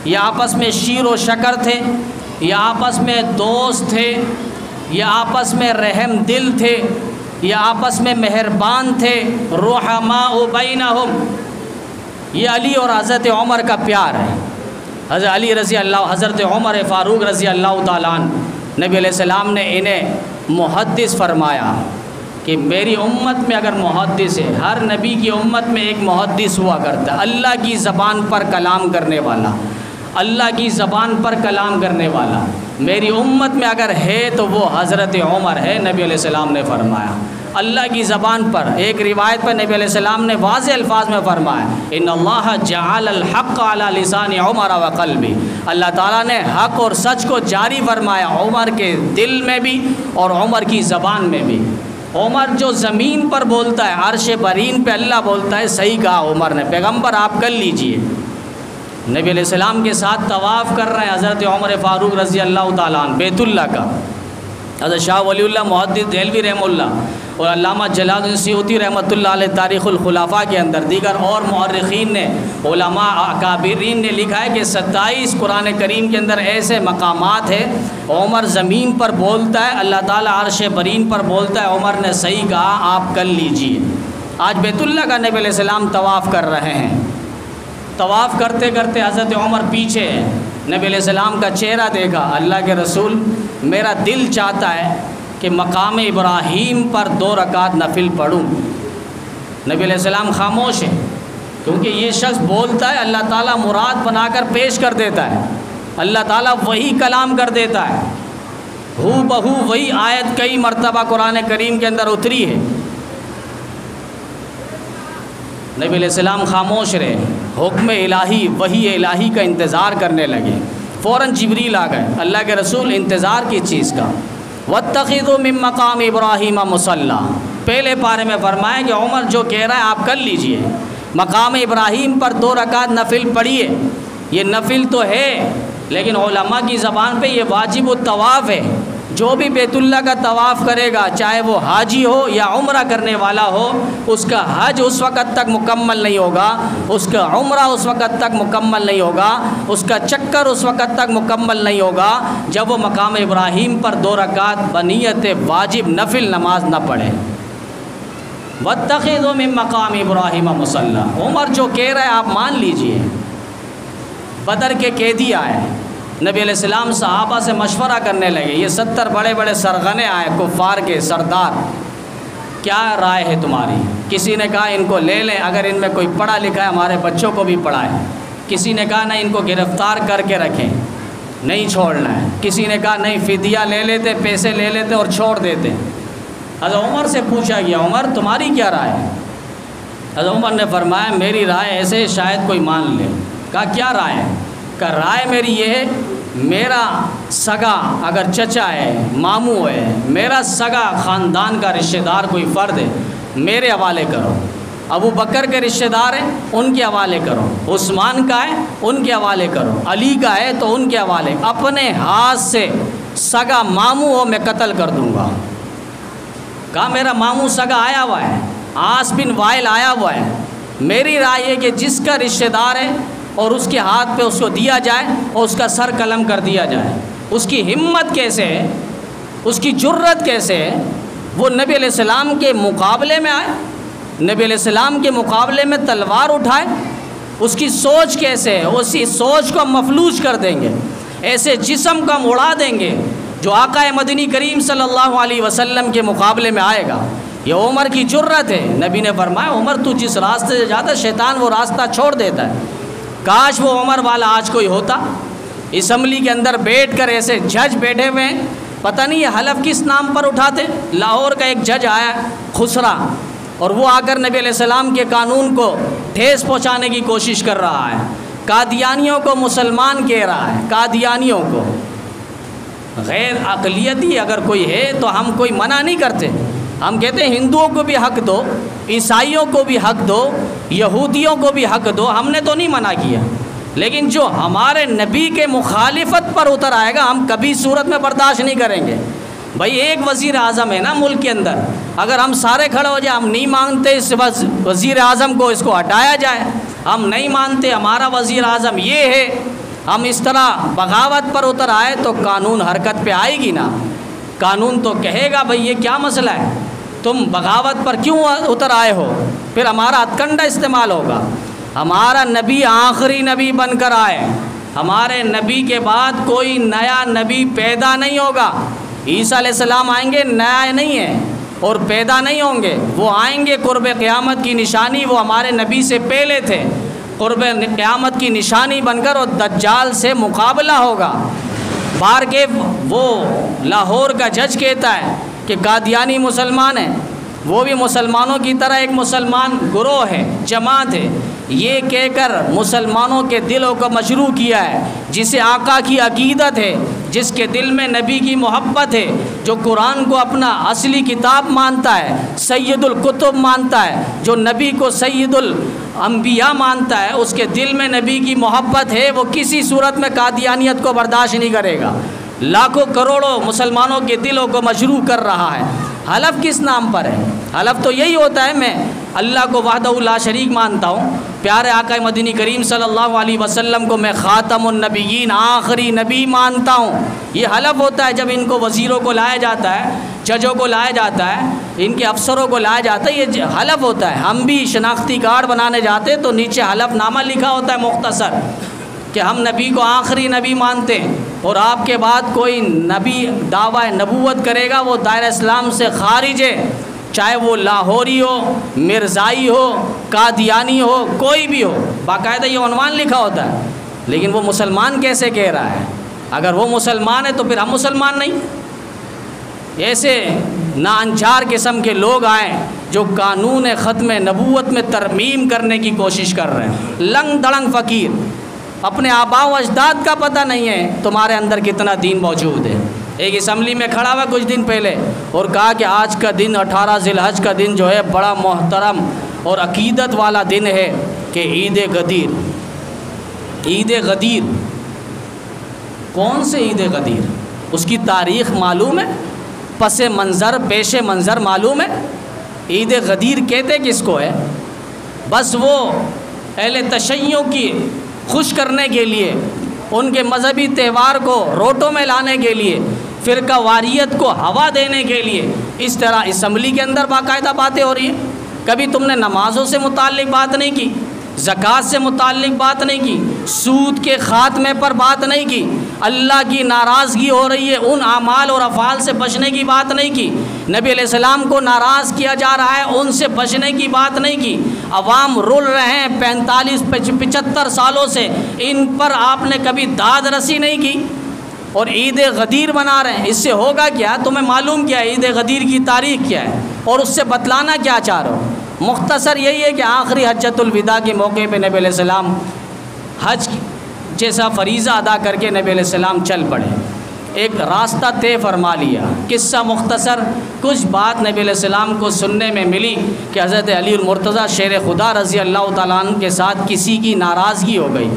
A: یہ آپس میں شیر و شکر تھے، یہ آپس میں دوست تھے، یہ آپس میں رحم دل تھے، یہ آپس میں مہربان تھے، رحماء بینہم۔ یہ علی اور حضرت عمر کا پیار ہے۔ حضرت علی رضی اللہ، حضرت عمر فاروق رضی اللہ تعالیٰ عنہ، نبی علیہ السلام نے انہیں محدث فرمایا کہ میری امت میں اگر محدث ہے، ہر نبی کی امت میں ایک محدث ہوا کرتا ہے، اللہ کی زبان پر کلام کرنے والا، اللہ کی زبان پر کلام کرنے والا، میری امت میں اگر ہے تو وہ حضرت عمر ہے، نبی علیہ السلام نے فرمایا۔ اللہ کی زبان پر، ایک روایت پر نبی علیہ السلام نے واضح الفاظ میں فرمایا ان اللہ جعل الحق علی لسان عمر و قلبی، اللہ تعالیٰ نے حق اور سچ کو جاری فرمایا عمر کے دل میں بھی اور عمر کی زبان میں بھی۔ عمر جو زمین پر بولتا ہے، عرش برین پہ اللہ بولتا ہے، صحیح کہا عمر نے، پیغمبر آپ کر لیجئے۔ نبی علیہ السلام کے ساتھ طواف کر رہے ہیں حضرت عمر فاروق رضی اللہ تعالیٰ عنہ بیت اللہ کا۔ حضرت شاہ ولی اللہ محدث دہلوی رحمہ اللہ اور علامہ جلال الدین سیوطی رحمۃ اللہ علیہ تاریخ الخلفاء کے اندر، دیگر اور مورخین نے، علماء اکابرین نے لکھا ہے کہ 27 قرآن کریم کے اندر ایسے مقامات ہیں عمر زمین پر بولتا ہے، اللہ تعالیٰ عرش برین پر بولتا ہے، عمر نے صحیح کہا آپ کر لیجئے۔ آج بیت اللہ کا نبی علیہ السلام طواف کر رہے ہیں، طواف کرتے کرتے حضرت عمر پیچھے ہے، نبی علیہ السلام کا چہرہ دیکھا، اللہ کے رسول میرا دل چاہتا ہے کہ مقام ابراہیم پر 2 رکعت نفل پڑھوں۔ نبی علیہ السلام خاموش ہے، کیونکہ یہ شخص بولتا ہے اللہ تعالیٰ مراد بنا کر پیش کر دیتا ہے۔ اللہ تعالیٰ وہی کلام کر دیتا ہے، ہو بہو وہی آیت کئی مرتبہ قرآن کریم کے اندر اتری ہے۔ نبی علیہ السلام خاموش رہے، حکم الہی وحی الہی کا انتظار کرنے لگے۔ فوراً جبریل آ گئے، اللہ کے رسول انتظار کی چیز کا۔ وَاتَّخِذُوا مِن مَّقَامِ إِبْرَاهِيمَ مُصَلًّى، پہلے پارے میں فرمایا کہ عمر جو کہہ رہا ہے آپ کر لیجئے، مقام ابراہیم پر 2 رکعت نفل پڑھیے۔ یہ نفل تو ہے لیکن علماء کی زبان پہ یہ واجب الطواف ہے۔ جو بھی بیت اللہ کا طواف کرے گا، چاہے وہ حاجی ہو یا عمرہ کرنے والا ہو، اس کا حج اس وقت تک مکمل نہیں ہوگا، اس کا عمرہ اس وقت تک مکمل نہیں ہوگا، اس کا چکر اس وقت تک مکمل نہیں ہوگا جب وہ مقام ابراہیم پر 2 رکعت بنیت واجب نفل نماز نہ پڑھے۔ وَاتَّخِذُوا مِن مَّقَامِ إِبْرَاهِيمَ مُصَلًّى، عمر جو کہہ رہے ہیں آپ مان لیجئے۔ بدر کے قیدی آئے، نبی علیہ السلام صحابہ سے مشورہ کرنے لگے، یہ 70 بڑے بڑے سرغنے آئے کفار کے سردار، کیا رائے ہے تمہاری؟ کسی نے کہا ان کو لے لیں، اگر ان میں کوئی پڑھا لکھا ہے ہمارے بچوں کو بھی پڑھائیں۔ کسی نے کہا نہیں، ان کو گرفتار کر کے رکھیں، نہیں چھوڑنا ہے۔ کسی نے کہا نہیں، فدیہ لے لیتے، پیسے لے لیتے اور چھوڑ دیتے۔ حضرت عمر سے پوچھا گیا عمر تمہاری کیا رائے ہے؟ حضرت عمر نے فرمایا میری رائے ایسے شاید کوئی مان لے۔ کہا کیا رائے ہے؟ کہا رائے میری یہ ہے، میرا سگا اگر چچا ہے، ماموں ہے، میرا سگا خاندان کا رشتہ دار کوئی فرد ہے، میرے حوالے کرو۔ ابو بکر کے رشتہ دار ہیں ان کے حوالے کرو، عثمان کا ہے ان کے حوالے کرو، علی کا ہے تو ان کے حوالے، اپنے ہاتھ سے سگا ماموں ہو میں قتل کر دوں گا۔ کہا میرا ماموں سگا آیا ہوا ہے، عاص بن وائل آیا ہوا ہے، میری رائے ہے کہ جس کا رشتہ دار ہے اور اس کے ہاتھ پہ اس کو دیا جائے اور اس کا سر قلم کر دیا جائے۔ اس کی ہمت کیسے ہے، اس کی جرت کیسے ہے، وہ نبی علیہ السلام کے مقابلے میں آئے، نبی علیہ السلام کے مقابلے میں تلوار اٹھائے، اس کی سوچ کیسے ہے، اسی سوچ کو ہم مفلوج کر دیں گے، ایسے جسم کو ہم اڑا دیں گے جو آقا مدنی کریم صلی اللہ علیہ وسلم کے مقابلے میں آئے گا۔ یہ عمر کی جرت ہے۔ نبی نے فرمایا عمر تو جس راستے سے جاتا ہے شیطان وہ راستہ چھوڑ دیتا ہے۔ کاش وہ عمر والا آج کوئی ہوتا، اسمبلی کے اندر بیٹھ کر ایسے جج بیٹھے ہوئے ہیں، پتہ نہیں یہ حلف کس نام پر اٹھاتے۔ لاہور کا ایک جج آیا خسرا، اور وہ آ کر نبی علیہ السلام کے قانون کو ٹھیس پہنچانے کی کوشش کر رہا ہے، قادیانیوں کو مسلمان کہہ رہا ہے، قادیانیوں کو۔ غیر اقلیتی اگر کوئی ہے تو ہم کوئی منع نہیں کرتے، ہم کہتے ہیں ہندوؤں کو بھی حق دو، عیسائیوں کو بھی حق دو، یہودیوں کو بھی حق دو، ہم نے تو نہیں منع کیا، لیکن جو ہمارے نبی کے مخالفت پر اتر آئے گا ہم کبھی صورت میں برداشت نہیں کریں گے۔ بھائی ایک وزیر اعظم ہے نا ملک کے اندر، اگر ہم سارے کھڑے ہو جائیں ہم نہیں مانگتے اس وزیر اعظم کو، اس کو ہٹایا جائے، ہم نہیں مانتے ہمارا وزیر اعظم یہ ہے، ہم اس طرح بغاوت پر اتر آئے تو قانون حرکت پہ آئے گی نا۔ قانون تو کہے گا بھئی یہ کیا مسئلہ ہے، تم بغاوت پر کیوں اتر آئے ہو، پھر ہمارا ہتھکنڈا استعمال ہوگا۔ ہمارا نبی آخری نبی بن کر آئے، ہمارے نبی کے بعد کوئی نیا نبی پیدا نہیں ہوگا۔ عیسیٰ علیہ السلام آئیں گے، نیا نہیں ہے اور پیدا نہیں ہوں گے، وہ آئیں گے قرب قیامت کی نشانی، وہ ہمارے نبی سے پہلے تھے، قرب قیامت کی نشانی بن کر اور دجال سے مقابلہ ہوگا۔ بار کے وہ لاہور کا جج کہتا ہے کہ قادیانی مسلمان ہیں، وہ بھی مسلمانوں کی طرح ایک مسلمان گروہ ہے، جماعت ہے، یہ کہہ کر مسلمانوں کے دلوں کو مشروع کیا ہے، جسے آقا کی عقیدت ہے، جس کے دل میں نبی کی محبت ہے، جو قرآن کو اپنا اصلی کتاب مانتا ہے، سید الکتب مانتا ہے، جو نبی کو سید الانبیاء مانتا ہے، اس کے دل میں نبی کی محبت ہے، وہ کسی صورت میں قادیانیت کو برداشت نہیں کرے گا۔ لاکھوں کروڑوں مسلمانوں کے دلوں کو مشروع کر رہا ہے۔ حلف کس نام پر ہے؟ حلف تو یہی ہوتا ہے میں اللہ کو وحدہ لا شریک مانتا ہوں، پیارے آقا مدنی کریم صلی اللہ علیہ وسلم کو میں خاتم النبیین آخری نبی مانتا ہوں، یہ حلف ہوتا ہے۔ جب ان کو وزیروں کو لایا جاتا ہے، ججوں کو لایا جاتا ہے، ان کے افسروں کو لایا جاتا ہے، یہ حلف ہوتا ہے۔ ہم بھی شناختی کارڈ بنانے جاتے تو نیچے حلف نامہ لکھا ہوتا ہے مختصر کہ ہم نبی کو آخری نبی مانتے ہیں، اور آپ کے بعد کوئی نبی دعویٰ نبوت کرے گا وہ دائرہ اسلام سے خارج ہے، چاہے وہ لاہوری ہو، مرزائی ہو، قادیانی ہو، کوئی بھی ہو، باقاعدہ یہ عنوان لکھا ہوتا ہے۔ لیکن وہ مسلمان کیسے کہہ رہا ہے؟ اگر وہ مسلمان ہے تو پھر ہم مسلمان نہیں؟ ایسے ناانچار قسم کے لوگ آئیں جو قانون ختم نبوت میں ترمیم کرنے کی کوشش کر رہے ہیں، لنگ دڑنگ فقیر، اپنے آباء و اجداد کا پتہ نہیں ہے تمہارے اندر کتنا دین موجود ہے۔ ایک اسمبلی میں کھڑا ہوا کچھ دن پہلے اور کہا کہ آج کا دن 18 ذی الحج کا دن جو ہے بڑا محترم اور عقیدت والا دن ہے کہ عید غدیر۔ عید غدیر کون سے عید غدیر؟ اس کی تاریخ معلوم ہے؟ پس منظر پیش منظر معلوم ہے؟ عید غدیر کہتے کس کو ہے؟ بس وہ اہل تشیع کی خوش کرنے کے لیے، ان کے مذہبی تہوار کو روٹوں میں لانے کے لیے، فرقہ واریت کو ہوا دینے کے لیے اس طرح اسمبلی کے اندر باقاعدہ باتیں ہو رہی ہیں۔ کبھی تم نے نمازوں سے متعلق بات نہیں کی، زکوٰۃ سے متعلق بات نہیں کی، سود کے خاتمے پر بات نہیں کی، اللہ کی ناراضگی ہو رہی ہے ان اعمال اور افعال سے بچنے کی بات نہیں کی، نبی علیہ السلام کو ناراض کیا جا رہا ہے ان سے بچنے کی بات نہیں کی، عوام رول رہے ہیں 45-75 سالوں سے، ان پر آپ نے کبھی داد رسی نہیں کی اور عید غدیر منا رہے ہیں۔ اس سے ہوگا کیا؟ تمہیں معلوم کیا ہے عید غدیر کی تاریخ کیا ہے اور اس سے بتلانا کیا چاہ رہے ہو؟ مختصر یہی ہے کہ آخری حجۃ الوداع کے موقع پہ نبی علیہ السلام حج جیسا فریضہ ادا کر کے نبی علیہ السلام چل پڑے، ایک راستہ طے فرما لیا۔ قصہ مختصر، کچھ بات نبی علیہ السلام کو سننے میں ملی کہ حضرت علی المرتضیٰ شیر خدا رضی اللہ تعالیٰ عنہ کے ساتھ کسی کی ناراضگی ہو گئی،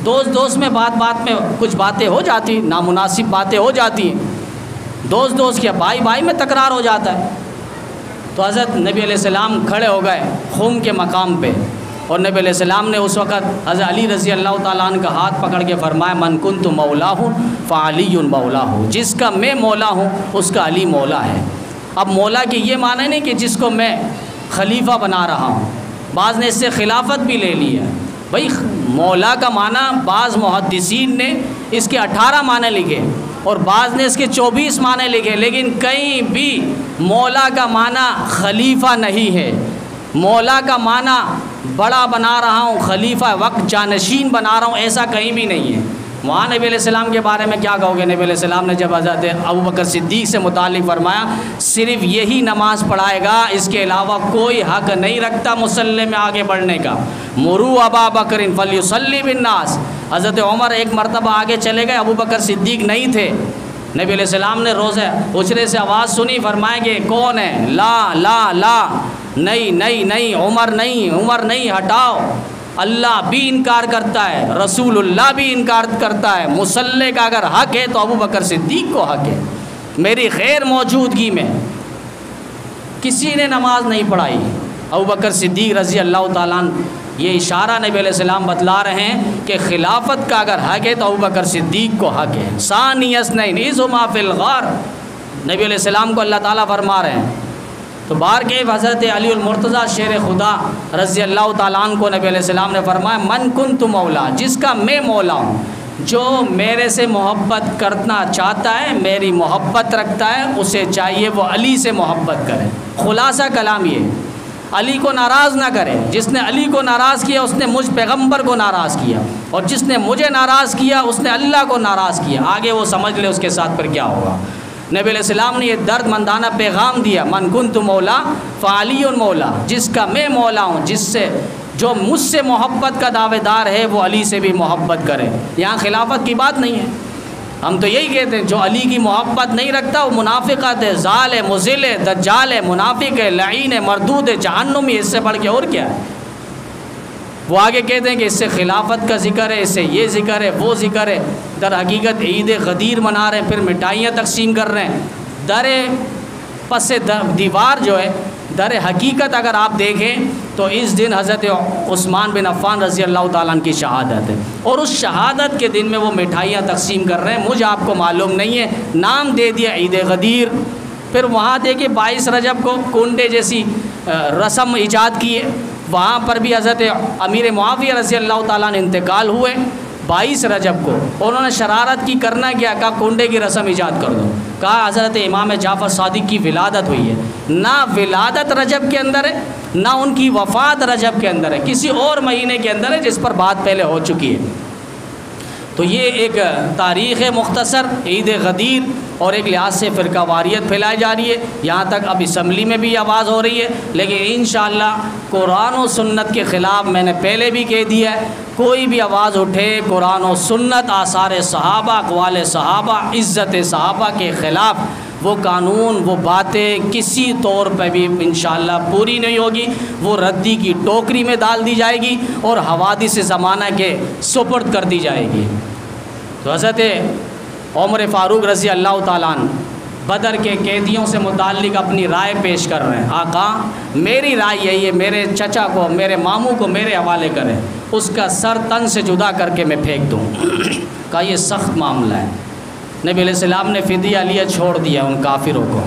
A: دوست میں بات میں کچھ باتیں ہو جاتی، نامناسب باتیں ہو جاتی ہیں، دوست کیا بھائی میں تکرار ہو جاتا ہے۔ تو حضرت نبی علیہ السلام کھڑے ہو گئے خم کے مقام پہ اور نبی علیہ السلام نے اس وقت حضرت علی رضی اللہ تعالیٰ عنہ کا ہاتھ پکڑ کے فرمایا من کنت مولا ہوں فعلی مولا ہوں، جس کا میں مولا ہوں اس کا علی مولا ہے۔ اب مولا کے یہ معنی نہیں کہ جس کو میں خلیفہ بنا رہا ہوں، بعض نے اس سے خلافت بھی لے لی ہے۔ بھائی مولا کا معنی بعض محدثین نے اس کے 18 معنی لکھے اور بعض نے اس کے 24 معنی لکھے، لیکن کہیں بھی مولا کا معنی خلیفہ نہیں ہے۔ مولا کا معنی بڑا بنا رہا ہوں، خلیفہ وقت جانشین بنا رہا ہوں، ایسا کہیں بھی نہیں ہے۔ وہاں نبی علیہ السلام کے بارے میں کیا کہو گے؟ نبی علیہ السلام نے جب حضرت ابوبکر صدیق سے متعلق فرمایا صرف یہی نماز پڑھائے گا، اس کے علاوہ کوئی حق نہیں رکھتا مصلی میں آگے بڑھنے کا۔ مرو ابا بکر فلیصلی بالناس، حضرت عمر ایک مرتبہ آگے چلے گئے، ابوبکر صدیق نہیں تھے، نبی علیہ السلام نے روزہ حجرے سے آواز سنی، فرمائیں گے کون ہے؟ لا نہیں عمر نہیں ہٹاؤ، اللہ بھی انکار کرتا ہے، رسول اللہ بھی انکار کرتا ہے، مصلی کا اگر حق ہے تو ابوبکر صدیق کو حق ہے۔ میری غیر موجودگی میں کسی نے نماز نہیں پڑھائی، ابوبکر صدیق رضی اللہ تعالیٰ عنہ، یہ اشارہ نبی علیہ السلام بتلا رہے ہیں کہ خلافت کا اگر حق ہے تو ابوبکر صدیق کو حق ہے۔ ثانی اثنین اذ ہما فی الغار، نبی علیہ السلام کو اللہ تعالیٰ فرما رہے ہیں۔ تو بار کے حضرت علی المرتضیٰ شیر خدا رضی اللہ تعالیٰ عنہ کو نبی علیہ السلام نے فرمایا من کنت مولا، جس کا میں مولا ہوں، جو میرے سے محبت کرنا چاہتا ہے، میری محبت رکھتا ہے، اسے چاہیے وہ علی سے محبت کرے۔ خلاصہ کلام یہ، علی کو ناراض نہ کرے، جس نے علی کو ناراض کیا اس نے مجھ پیغمبر کو ناراض کیا، اور جس نے مجھے ناراض کیا اس نے اللہ کو ناراض کیا۔ آگے وہ سمجھ لے اس کے ساتھ پھر کیا ہوگا۔ نبی علیہ السلام نے یہ درد مندانہ پیغام دیا من کنت مولا فعلی مولا، جس کا میں مولا ہوں، جو مجھ سے محبت کا دعوے دار ہے وہ علی سے بھی محبت کرے۔ یہاں خلافت کی بات نہیں ہے، ہم تو یہی کہتے ہیں جو علی کی محبت نہیں رکھتا وہ منافقت ہے، ضال ہے، مضل ہے، دجال ہے، منافق ہے، لعین ہے، مردود ہے، جہنمی، اس سے بڑھ کے اور کیا ہے۔ وہ آگے کہتے ہیں کہ اس سے خلافت کا ذکر ہے، اس سے یہ ذکر ہے، وہ ذکر ہے، در حقیقت عید غدیر منا رہے ہیں، پھر مٹھائیاں تقسیم کر رہے ہیں۔ در پس دیوار جو ہے، در حقیقت اگر آپ دیکھیں تو اس دن حضرت عثمان بن عفان رضی اللہ تعالیٰ عنہ کی شہادت ہے، اور اس شہادت کے دن میں وہ مٹھائیاں تقسیم کر رہے ہیں۔ مجھے آپ کو معلوم نہیں ہے، نام دے دیا عید غدیر۔ پھر وہاں دیکھیں 22 رجب کو کنڈے جیسی رسم ایجاد کی ہے، وہاں پر بھی حضرت امیر معاویہ رضی اللہ تعالیٰ نے انتقال ہوئے 22 رجب کو، اور انہوں نے شرارت کی، کرنا کیا، کہا کنڈے کی رسم ایجاد کر دو۔ کہا حضرت امام جعفر صادق کی ولادت ہوئی ہے، نہ ولادت رجب کے اندر ہے نہ ان کی وفات رجب کے اندر ہے، کسی اور مہینے کے اندر ہے جس پر بات پہلے ہو چکی ہے۔ تو یہ ایک تاریخ مختصر عید غدیر اور ایک لحاظ سے فرقہ واریت پھیلائی جا رہی ہے. یہاں تک اب اسمبلی میں بھی آواز ہو رہی ہے، لیکن انشاءاللہ قرآن و سنت کے خلاف میں نے پہلے بھی کہہ دیا ہے، کوئی بھی آواز اٹھے قرآن و سنت، آثار صحابہ، اقوال صحابہ، عزت صحابہ کے خلاف، وہ قانون، وہ باتیں کسی طور پہ بھی انشاءاللہ پوری نہیں ہوگی. وہ ردی کی ٹوکری میں ڈال دی جائے گی اور حوادث زمانہ کے سپرد کر دی جائے گی. تو حضرت عمر فاروق رضی اللہ تعالیٰ عنہ بدر کے قیدیوں سے متعلق اپنی رائے پیش کر رہے ہیں. آقا میری رائے یہی ہے، میرے چچا کو، میرے ماموں کو میرے حوالے کریں، اس کا سر تن سے جدا کر کے میں پھینک دوں. کہا یہ سخت معاملہ ہے. نبی علیہ السلام نے فدیہ لیا، چھوڑ دیا ان کافروں کو.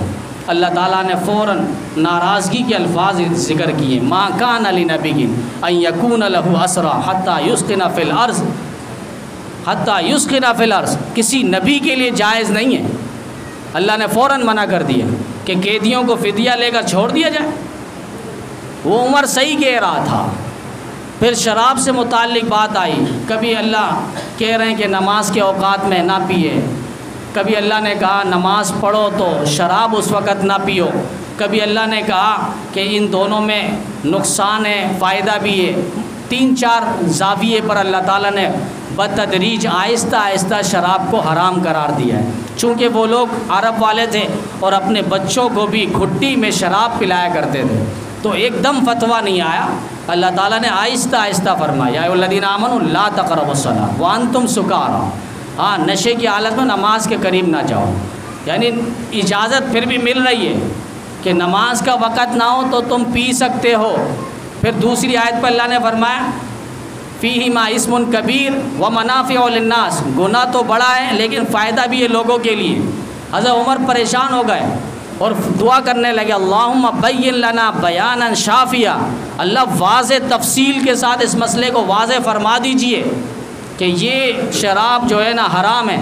A: اللہ تعالیٰ نے فوراً ناراضگی کے الفاظ ذکر کیے، ما کان لنبی ان یکون لہ اسری حتی یسکن فی الارض، حتی یسکن فی الارض، کسی نبی کے لیے جائز نہیں ہے. اللہ نے فوراً منع کر دیا کہ قیدیوں کو فدیہ لے کر چھوڑ دیا جائے. وہ عمر صحیح کہہ رہا تھا. پھر شراب سے متعلق بات آئی، کبھی اللہ کہہ رہے ہیں کہ نماز کے اوقات میں نہ پیے، کبھی اللہ نے کہا نماز پڑھو تو شراب اس وقت نہ پیو، کبھی اللہ نے کہا کہ ان دونوں میں نقصان ہے، فائدہ بھی ہے. 3-4 زاویے پر اللہ تعالیٰ نے بتدریج آہستہ آہستہ شراب کو حرام قرار دیا ہے. چونکہ وہ لوگ عرب والے تھے اور اپنے بچوں کو بھی گھٹی میں شراب پلایا کرتے تھے، تو ایک دم فتویٰ نہیں آیا. اللہ تعالیٰ نے آہستہ آہستہ فرمایا، یا ایھا الذین آمنوا لا تقربوا الصلاۃ وانتم سکارى، ہاں نشے کی حالت میں نماز کے قریب نہ جاؤ. یعنی اجازت پھر بھی مل رہی ہے کہ نماز کا وقت نہ ہو تو تم پی سکتے ہو. پھر دوسری آیت پر اللہ نے فرمایا فیہما اسم کبیر ومنافع للناس، گناہ تو بڑا ہے لیکن فائدہ بھی ہے لوگوں کے لیے. حضرت عمر پریشان ہو گئے اور دعا کرنے لگے، اللہم بین لنا بیانا شافیا، اللہ واضح تفصیل کے ساتھ اس مسئلے کو واضح فرما دیجئے کہ یہ شراب جو ہے نا حرام ہے.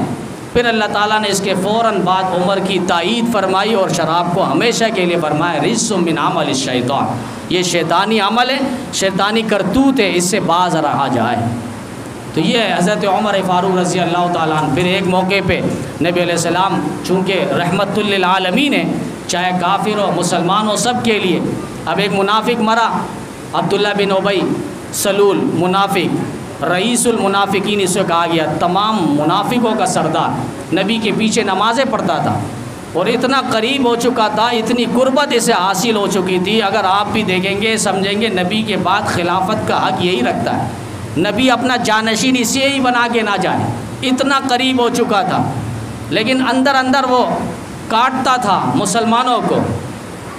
A: پھر اللہ تعالیٰ نے اس کے فوراً بعد عمر کی تائید فرمائی اور شراب کو ہمیشہ کے لیے فرمایا رجس من عمل الشیطان، یہ شیطانی عمل ہے، شیطانی کرتوت ہے، اس سے باز رہا جائے. تو یہ حضرت عمر فاروق رضی اللہ تعالیٰ عنہ. پھر ایک موقع پہ نبی علیہ السلام چونکہ رحمت للعالمین ہے، چاہے کافر ہو مسلمان ہو سب کے لیے. اب ایک منافق مرا، عبداللہ بن ابی سلول، منافق، رئیس المنافقین اس سے کہا گیا، تمام منافقوں کا سردار، نبی کے پیچھے نمازیں پڑھتا تھا اور اتنا قریب ہو چکا تھا، اتنی قربت اسے حاصل ہو چکی تھی. اگر آپ بھی دیکھیں گے سمجھیں گے نبی کے بعد خلافت کا حق یہی رکھتا ہے، نبی اپنا جانشین اسے ہی بنا کے نہ جائے، اتنا قریب ہو چکا تھا. لیکن اندر اندر وہ کاٹتا تھا مسلمانوں کو.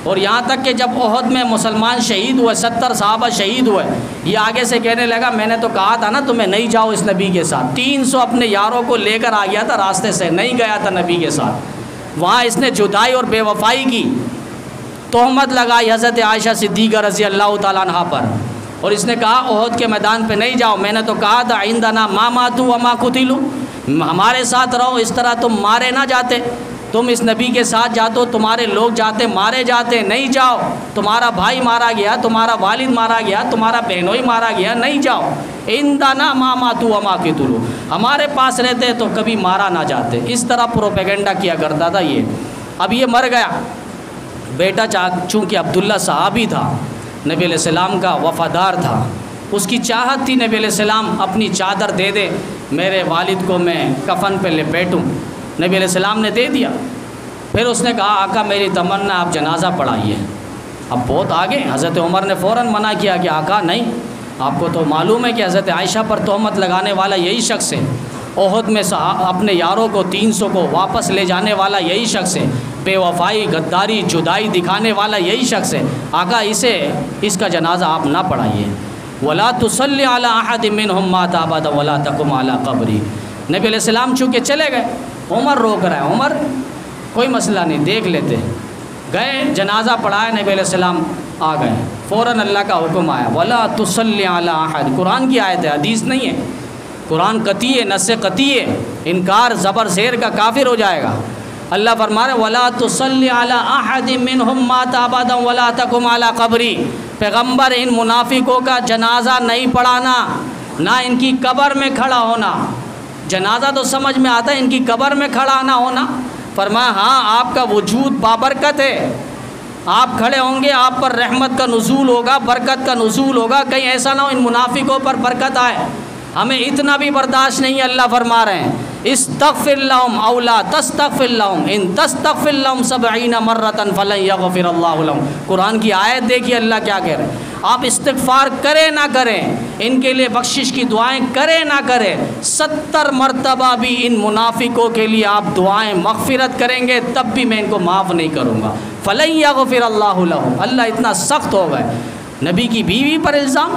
A: اور یہاں تک کہ جب احد میں مسلمان شہید ہوئے، 70 صحابہ شہید ہوئے، یہ آگے سے کہنے لگا میں نے تو کہا تھا نا تمہیں نہیں جاؤ اس نبی کے ساتھ. 300 اپنے یاروں کو لے کر آ گیا تھا راستے سے، نہیں گیا تھا نبی کے ساتھ. وہاں اس نے جدائی اور بے وفائی کی، تہمت لگائی حضرت عائشہ صدیقہ رضی اللہ تعالیٰ عنہا پر، اور اس نے کہا احد کے میدان پہ نہیں جاؤ، میں نے تو کہا تھا عندنا ما ماتوا وما قتلوا، ہمارے ساتھ رہو، اس طرح تم مارے نہ جاتے. تم اس نبی کے ساتھ جاتے ہو، تمہارے لوگ جاتے مارے جاتے، نہیں جاؤ. تمہارا بھائی مارا گیا، تمہارا والد مارا گیا، تمہارا بہنوئی مارا گیا، نہیں جاؤ. عندنا ما ماتوا وما قتلوا، ہمارے پاس رہتے تو کبھی مارا نہ جاتے. اس طرح پروپیگنڈا کیا کرتا تھا یہ. اب یہ مر گیا، بیٹا چونکہ عبداللہ صحابی تھا، نبی علیہ السلام کا وفادار تھا، اس کی چاہت تھی نبی علیہ السلام اپنی چادر دے دے، میرے والد کو میں کفن پہ لپیٹوں. نبی علیہ السلام نے دے دیا. پھر اس نے کہا آقا میری تمنا آپ جنازہ پڑھائیے. اب بہت آگے، حضرت عمر نے فوراً منع کیا کہ آقا نہیں، آپ کو تو معلوم ہے کہ حضرت عائشہ پر تہمت لگانے والا یہی شخص ہے، احد میں اپنے یاروں کو 300 کو واپس لے جانے والا یہی شخص ہے، بے وفائی، غداری، جدائی دکھانے والا یہی شخص ہے. آقا اس کا جنازہ آپ نہ پڑھائیے. ولا تصلی علی احد منهم مات ابدا ولا تقم علی قبری. نبی علیہ السلام چونکہ چلے گئے، عمر روک رہا ہے، عمر کوئی مسئلہ نہیں دیکھ لیتے. گئے جنازہ پڑھائے، نبی علیہ السلام آ گئے، فوراً اللہ کا حکم آیا ولا تصلی علی احد. قرآن کی آیت ہے، حدیث نہیں ہے. قرآن قطعی ہے، نص قطعی ہے، انکار زبر زیر کا کافر ہو جائے گا. اللہ فرما رہے ولا تصلی علی احد منهم مات ابدا ولا تقم علی قبری. پیغمبر ان منافقوں کا جنازہ نہیں پڑھانا، نہ ان کی قبر میں کھڑا ہونا. جنازہ تو سمجھ میں آتا ہے، ان کی قبر میں کھڑا نہ ہونا۔ فرمایا ہاں آپ کا وجود بابرکت ہے، آپ کھڑے ہوں گے، آپ پر رحمت کا نزول ہوگا، برکت کا نزول ہوگا، کہیں ایسا نہ ہو ان منافقوں پر برکت آئے۔ ہمیں اتنا بھی برداشت نہیں ہے۔ اللہ فرما رہے ہیں استغفر لهم او لا تستغفر لهم ان تستغفر لهم 70 مرة فلن يغفر الله لهم۔ قرآن کی آیت دیکھیے اللہ کیا کہہ رہے ہیں، آپ استغفار کریں نہ کریں، ان کے لیے بخشش کی دعائیں کریں نہ کریں، 70 مرتبہ بھی ان منافقوں کے لیے آپ دعائیں مغفرت کریں گے تب بھی میں ان کو معاف نہیں کروں گا۔ فلن يغفر الله لهم۔ اللہ اتنا سخت ہو گئے، نبی کی بیوی پر الزام،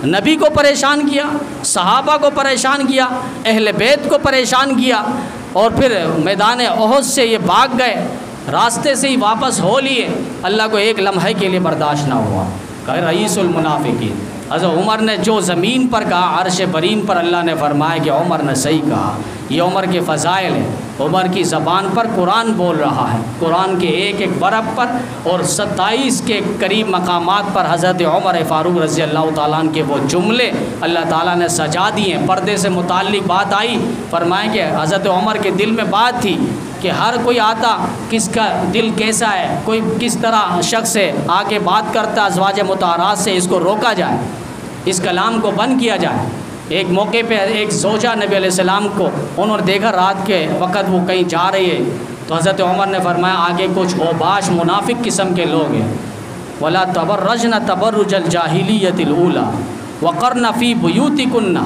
A: نبی کو پریشان کیا، صحابہ کو پریشان کیا، اہل بیت کو پریشان کیا، اور پھر میدان احد سے یہ بھاگ گئے، راستے سے ہی واپس ہو لیے۔ اللہ کو ایک لمحے کے لیے برداشت نہ ہوا، کہ رئیس المنافقین حضرت عمر نے جو زمین پر کہا، عرش برین پر اللہ نے فرمایا کہ عمر نے صحیح کہا۔ یہ عمر کے فضائل ہیں، عمر کی زبان پر قرآن بول رہا ہے، قرآن کے ایک ایک برب پر اور 27 کے قریب مقامات پر حضرت عمر فاروق رضی اللہ تعالیٰ عنہ کے وہ جملے اللہ تعالیٰ نے سجا دیے ہیں۔ پردے سے متعلق بات آئی، فرمائیں کہ حضرت عمر کے دل میں بات تھی کہ ہر کوئی آتا، کس کا دل کیسا ہے، کوئی کس طرح شخص ہے، آ کے بات کرتا ازواج مطہرات سے، اس کو روکا جائے، اس کلام کو بند کیا جائے۔ ایک موقع پہ ایک زوجہ نبی علیہ السلام کو انہوں نے دیکھا، رات کے وقت وہ کہیں جا رہی ہے، تو حضرت عمر نے فرمایا آگے کچھ اوباش منافق قسم کے لوگ ہیں، وَلَا تَبَرَّجْنَ تَبَرُّجَ الْجَاهِلِيَّةِ الْأُولَى وَقَرْنَ فِي بُيُوتِكُنَّ۔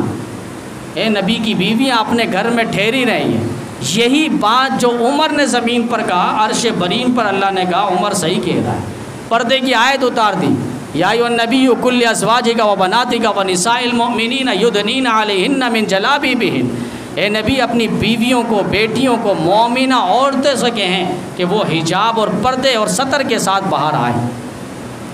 A: اے نبی کی بیویاں اپنے گھر میں ٹھہری رہی ہیں۔ یہی بات جو عمر نے زمین پر کہا، عرش برین پر اللہ نے کہا، عمر صحیح کہہ رہا ہے۔ پردے کی آیت اتار دی، یا ایھا النبی کل ازواجک و بناتک و نساء المؤمنین یدنین علیہن من جلابیبہن۔ اے نبی اپنی بیویوں کو، بیٹیوں کو، مومنہ عورتیں سے کہیں کہ وہ حجاب اور پردے اور ستر کے ساتھ باہر آئیں۔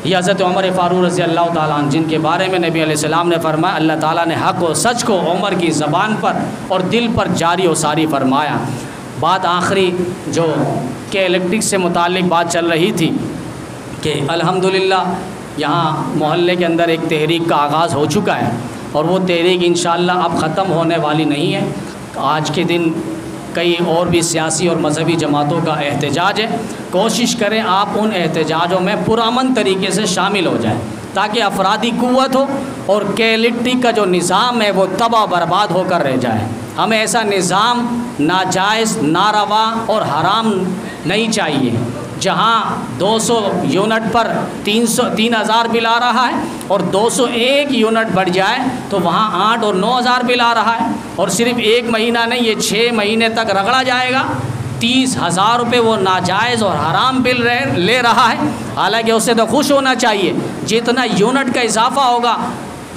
A: یہ حضرت عمر فاروق رضی اللہ تعالیٰ عنہ، جن کے بارے میں نبی علیہ السلام نے فرمایا اللہ تعالیٰ نے حق و سچ کو عمر کی زبان پر اور دل پر جاری و ساری فرمایا۔ بات آخری جو کہ الیکٹرک سے متعلق بات چل رہی تھی کہ الحمدللہ یہاں محلے کے اندر ایک تحریک کا آغاز ہو چکا ہے، اور وہ تحریک انشاءاللہ اب ختم ہونے والی نہیں ہے۔ آج کے دن کئی اور بھی سیاسی اور مذہبی جماعتوں کا احتجاج ہے، کوشش کریں آپ ان احتجاجوں میں پرامن طریقے سے شامل ہو جائیں تاکہ افرادی قوت ہو اور کیلٹری کا جو نظام ہے وہ تباہ برباد ہو کر رہ جائے۔ ہمیں ایسا نظام ناجائز، ناروا اور حرام نہیں چاہیے جہاں 200 یونٹ پر 3,000 بل آ رہا ہے اور 201 یونٹ بڑھ جائے تو وہاں 8 اور 9,000 بل آ رہا ہے، اور صرف ایک مہینہ نہیں، یہ 6 مہینے تک رگڑا جائے گا۔ 30,000 روپے وہ ناجائز اور حرام بل لے رہا ہے، حالانکہ اسے تو خوش ہونا چاہیے، جتنا یونٹ کا اضافہ ہوگا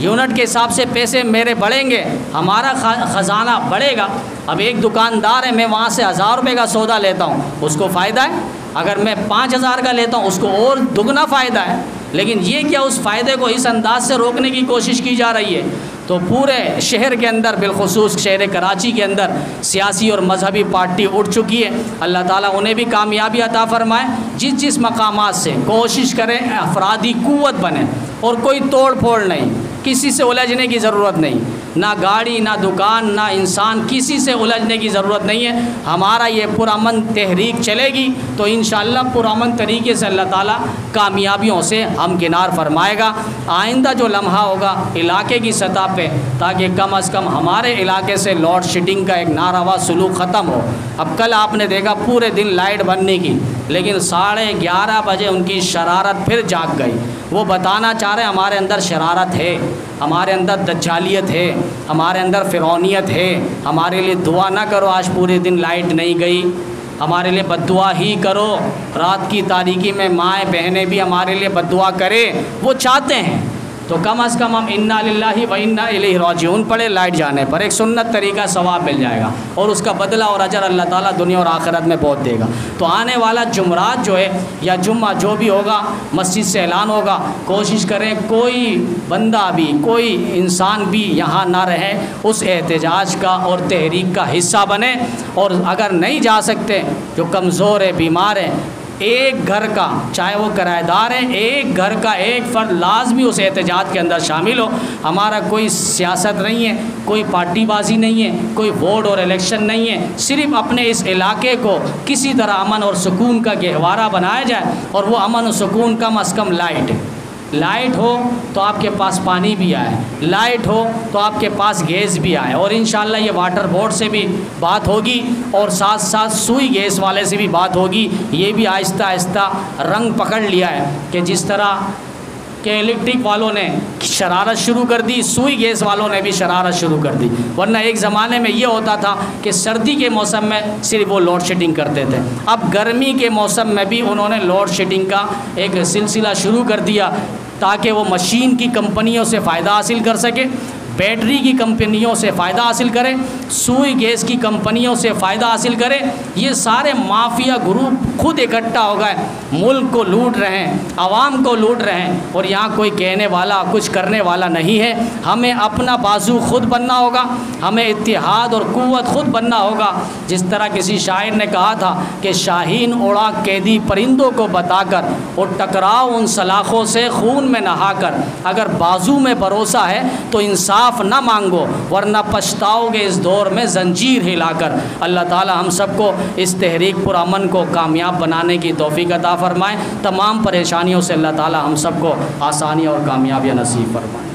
A: یونٹ کے حساب سے پیسے میرے بڑھیں گے، ہمارا خزانہ بڑھے گا۔ اب ایک دکاندار ہے، میں وہاں سے 1,000 روپے کا سودا لیتا ہوں، اس کو فائدہ ہے، اگر میں 5,000 کا لیتا ہوں اس کو اور دگنا فائدہ ہے، لیکن یہ کیا اس فائدے کو اس انداز سے روکنے کی کوشش کی جا رہی ہے۔ تو پورے شہر کے اندر، بالخصوص شہر کراچی کے اندر سیاسی اور مذہبی پارٹی اٹھ چکی ہے، اللہ تعالیٰ انہیں بھی کامیابی عطا فرمائے۔ جس مقامات سے کوشش کریں افرادی قوت بنیں، اور کوئی توڑ پھوڑ نہیں، کسی سے الجھنے کی ضرورت نہیں، نہ گاڑی، نہ دکان، نہ انسان، کسی سے الجھنے کی ضرورت نہیں ہے۔ ہمارا یہ پرامن تحریک چلے گی تو انشاءاللہ پرامن طریقے سے اللہ تعالیٰ کامیابیوں سے ہمکنار فرمائے گا۔ آئندہ جو لمحہ ہوگا علاقے کی سطح پہ، تاکہ کم از کم ہمارے علاقے سے لوڈ شیڈنگ کا ایک ناروا سلوک ختم ہو۔ اب کل آپ نے دیکھا پورے دن لائٹ بننے کی، لیکن 11:30 بجے ان کی شرارت پھر جاگ گئی۔ وہ بتانا چاہ رہے ہیں ہمارے اندر شرارت ہے، ہمارے اندر دجالیت ہے، ہمارے اندر فرعونیت ہے، ہمارے لیے دعا نہ کرو آج پورے دن لائٹ نہیں گئی، ہمارے لیے بد دعا ہی کرو، رات کی تاریکی میں مائیں بہنیں بھی ہمارے لیے بد دعا کرے، وہ چاہتے ہیں۔ تو کم از کم ہم انا للہ و انا الیہ راجعون پڑھے لائٹ جانے پر، ایک سنت طریقہ ثواب مل جائے گا، اور اس کا بدلہ اور اجر اللہ تعالیٰ دنیا اور آخرت میں بہت دے گا۔ تو آنے والا جمعرات جو ہے یا جمعہ جو بھی ہوگا، مسجد سے اعلان ہوگا، کوشش کریں کوئی بندہ بھی، کوئی انسان بھی یہاں نہ رہے، اس احتجاج کا اور تحریک کا حصہ بنے، اور اگر نہیں جا سکتے، جو کمزور ہے، بیمار ہیں، ایک گھر کا، چاہے وہ کرایہ دار ہے، ایک گھر کا ایک فرد لازمی اس احتجاج کے اندر شامل ہو۔ ہمارا کوئی سیاست نہیں ہے، کوئی پارٹی بازی نہیں ہے، کوئی ووٹ اور الیکشن نہیں ہے، صرف اپنے اس علاقے کو کسی طرح امن اور سکون کا گہوارہ بنایا جائے، اور وہ امن و سکون کم از کم لائٹ ہو تو آپ کے پاس پانی بھی آئے، لائٹ ہو تو آپ کے پاس گیس بھی آئے، اور انشاءاللہ یہ واٹر بورڈ سے بھی بات ہوگی اور ساتھ ساتھ سوئی گیس والے سے بھی بات ہوگی۔ یہ بھی آہستہ آہستہ رنگ پکڑ لیا ہے کہ جس طرح کہ الیکٹرک والوں نے شرارت شروع کر دی، سوئی گیس والوں نے بھی شرارت شروع کر دی۔ ورنہ ایک زمانے میں یہ ہوتا تھا کہ سردی کے موسم میں صرف وہ لوڈ شیڈنگ کرتے تھے، اب گرمی کے موسم میں بھی انہوں نے لوڈ شیڈنگ کا ایک سلسلہ شروع کر دیا تاکہ وہ مشین کی کمپنیوں سے فائدہ حاصل کر سکے، بیٹری کی کمپنیوں سے فائدہ حاصل کرے، سوئی گیس کی کمپنیوں سے فائدہ حاصل کرے۔ یہ سارے مافیا گروپ خود اکٹھا ہو گئے، ملک کو لوٹ رہے ہیں، عوام کو لوٹ رہے ہیں، اور یہاں کوئی کہنے والا کچھ کرنے والا نہیں ہے۔ ہمیں اپنا بازو خود بننا ہوگا، ہمیں اتحاد اور قوت خود بننا ہوگا۔ جس طرح کسی شاعر نے کہا تھا کہ شاہین اڑا قیدی پرندوں کو بتا کر، اور ٹکراؤ ان سلاخوں سے خون میں نہا کر۔ اگر بازو میں بھروسہ ہے تو انصاف نہ مانگو، ورنہ پچھتاؤ گے اس دور میں زنجیر ہلا کر۔ اللہ تعالی ہم سب کو اس تحریک پر امن کو کامیاب بنانے کی توفیق عطا فرمائے، تمام پریشانیوں سے اللہ تعالی ہم سب کو آسانی اور کامیابی نصیب فرمائے۔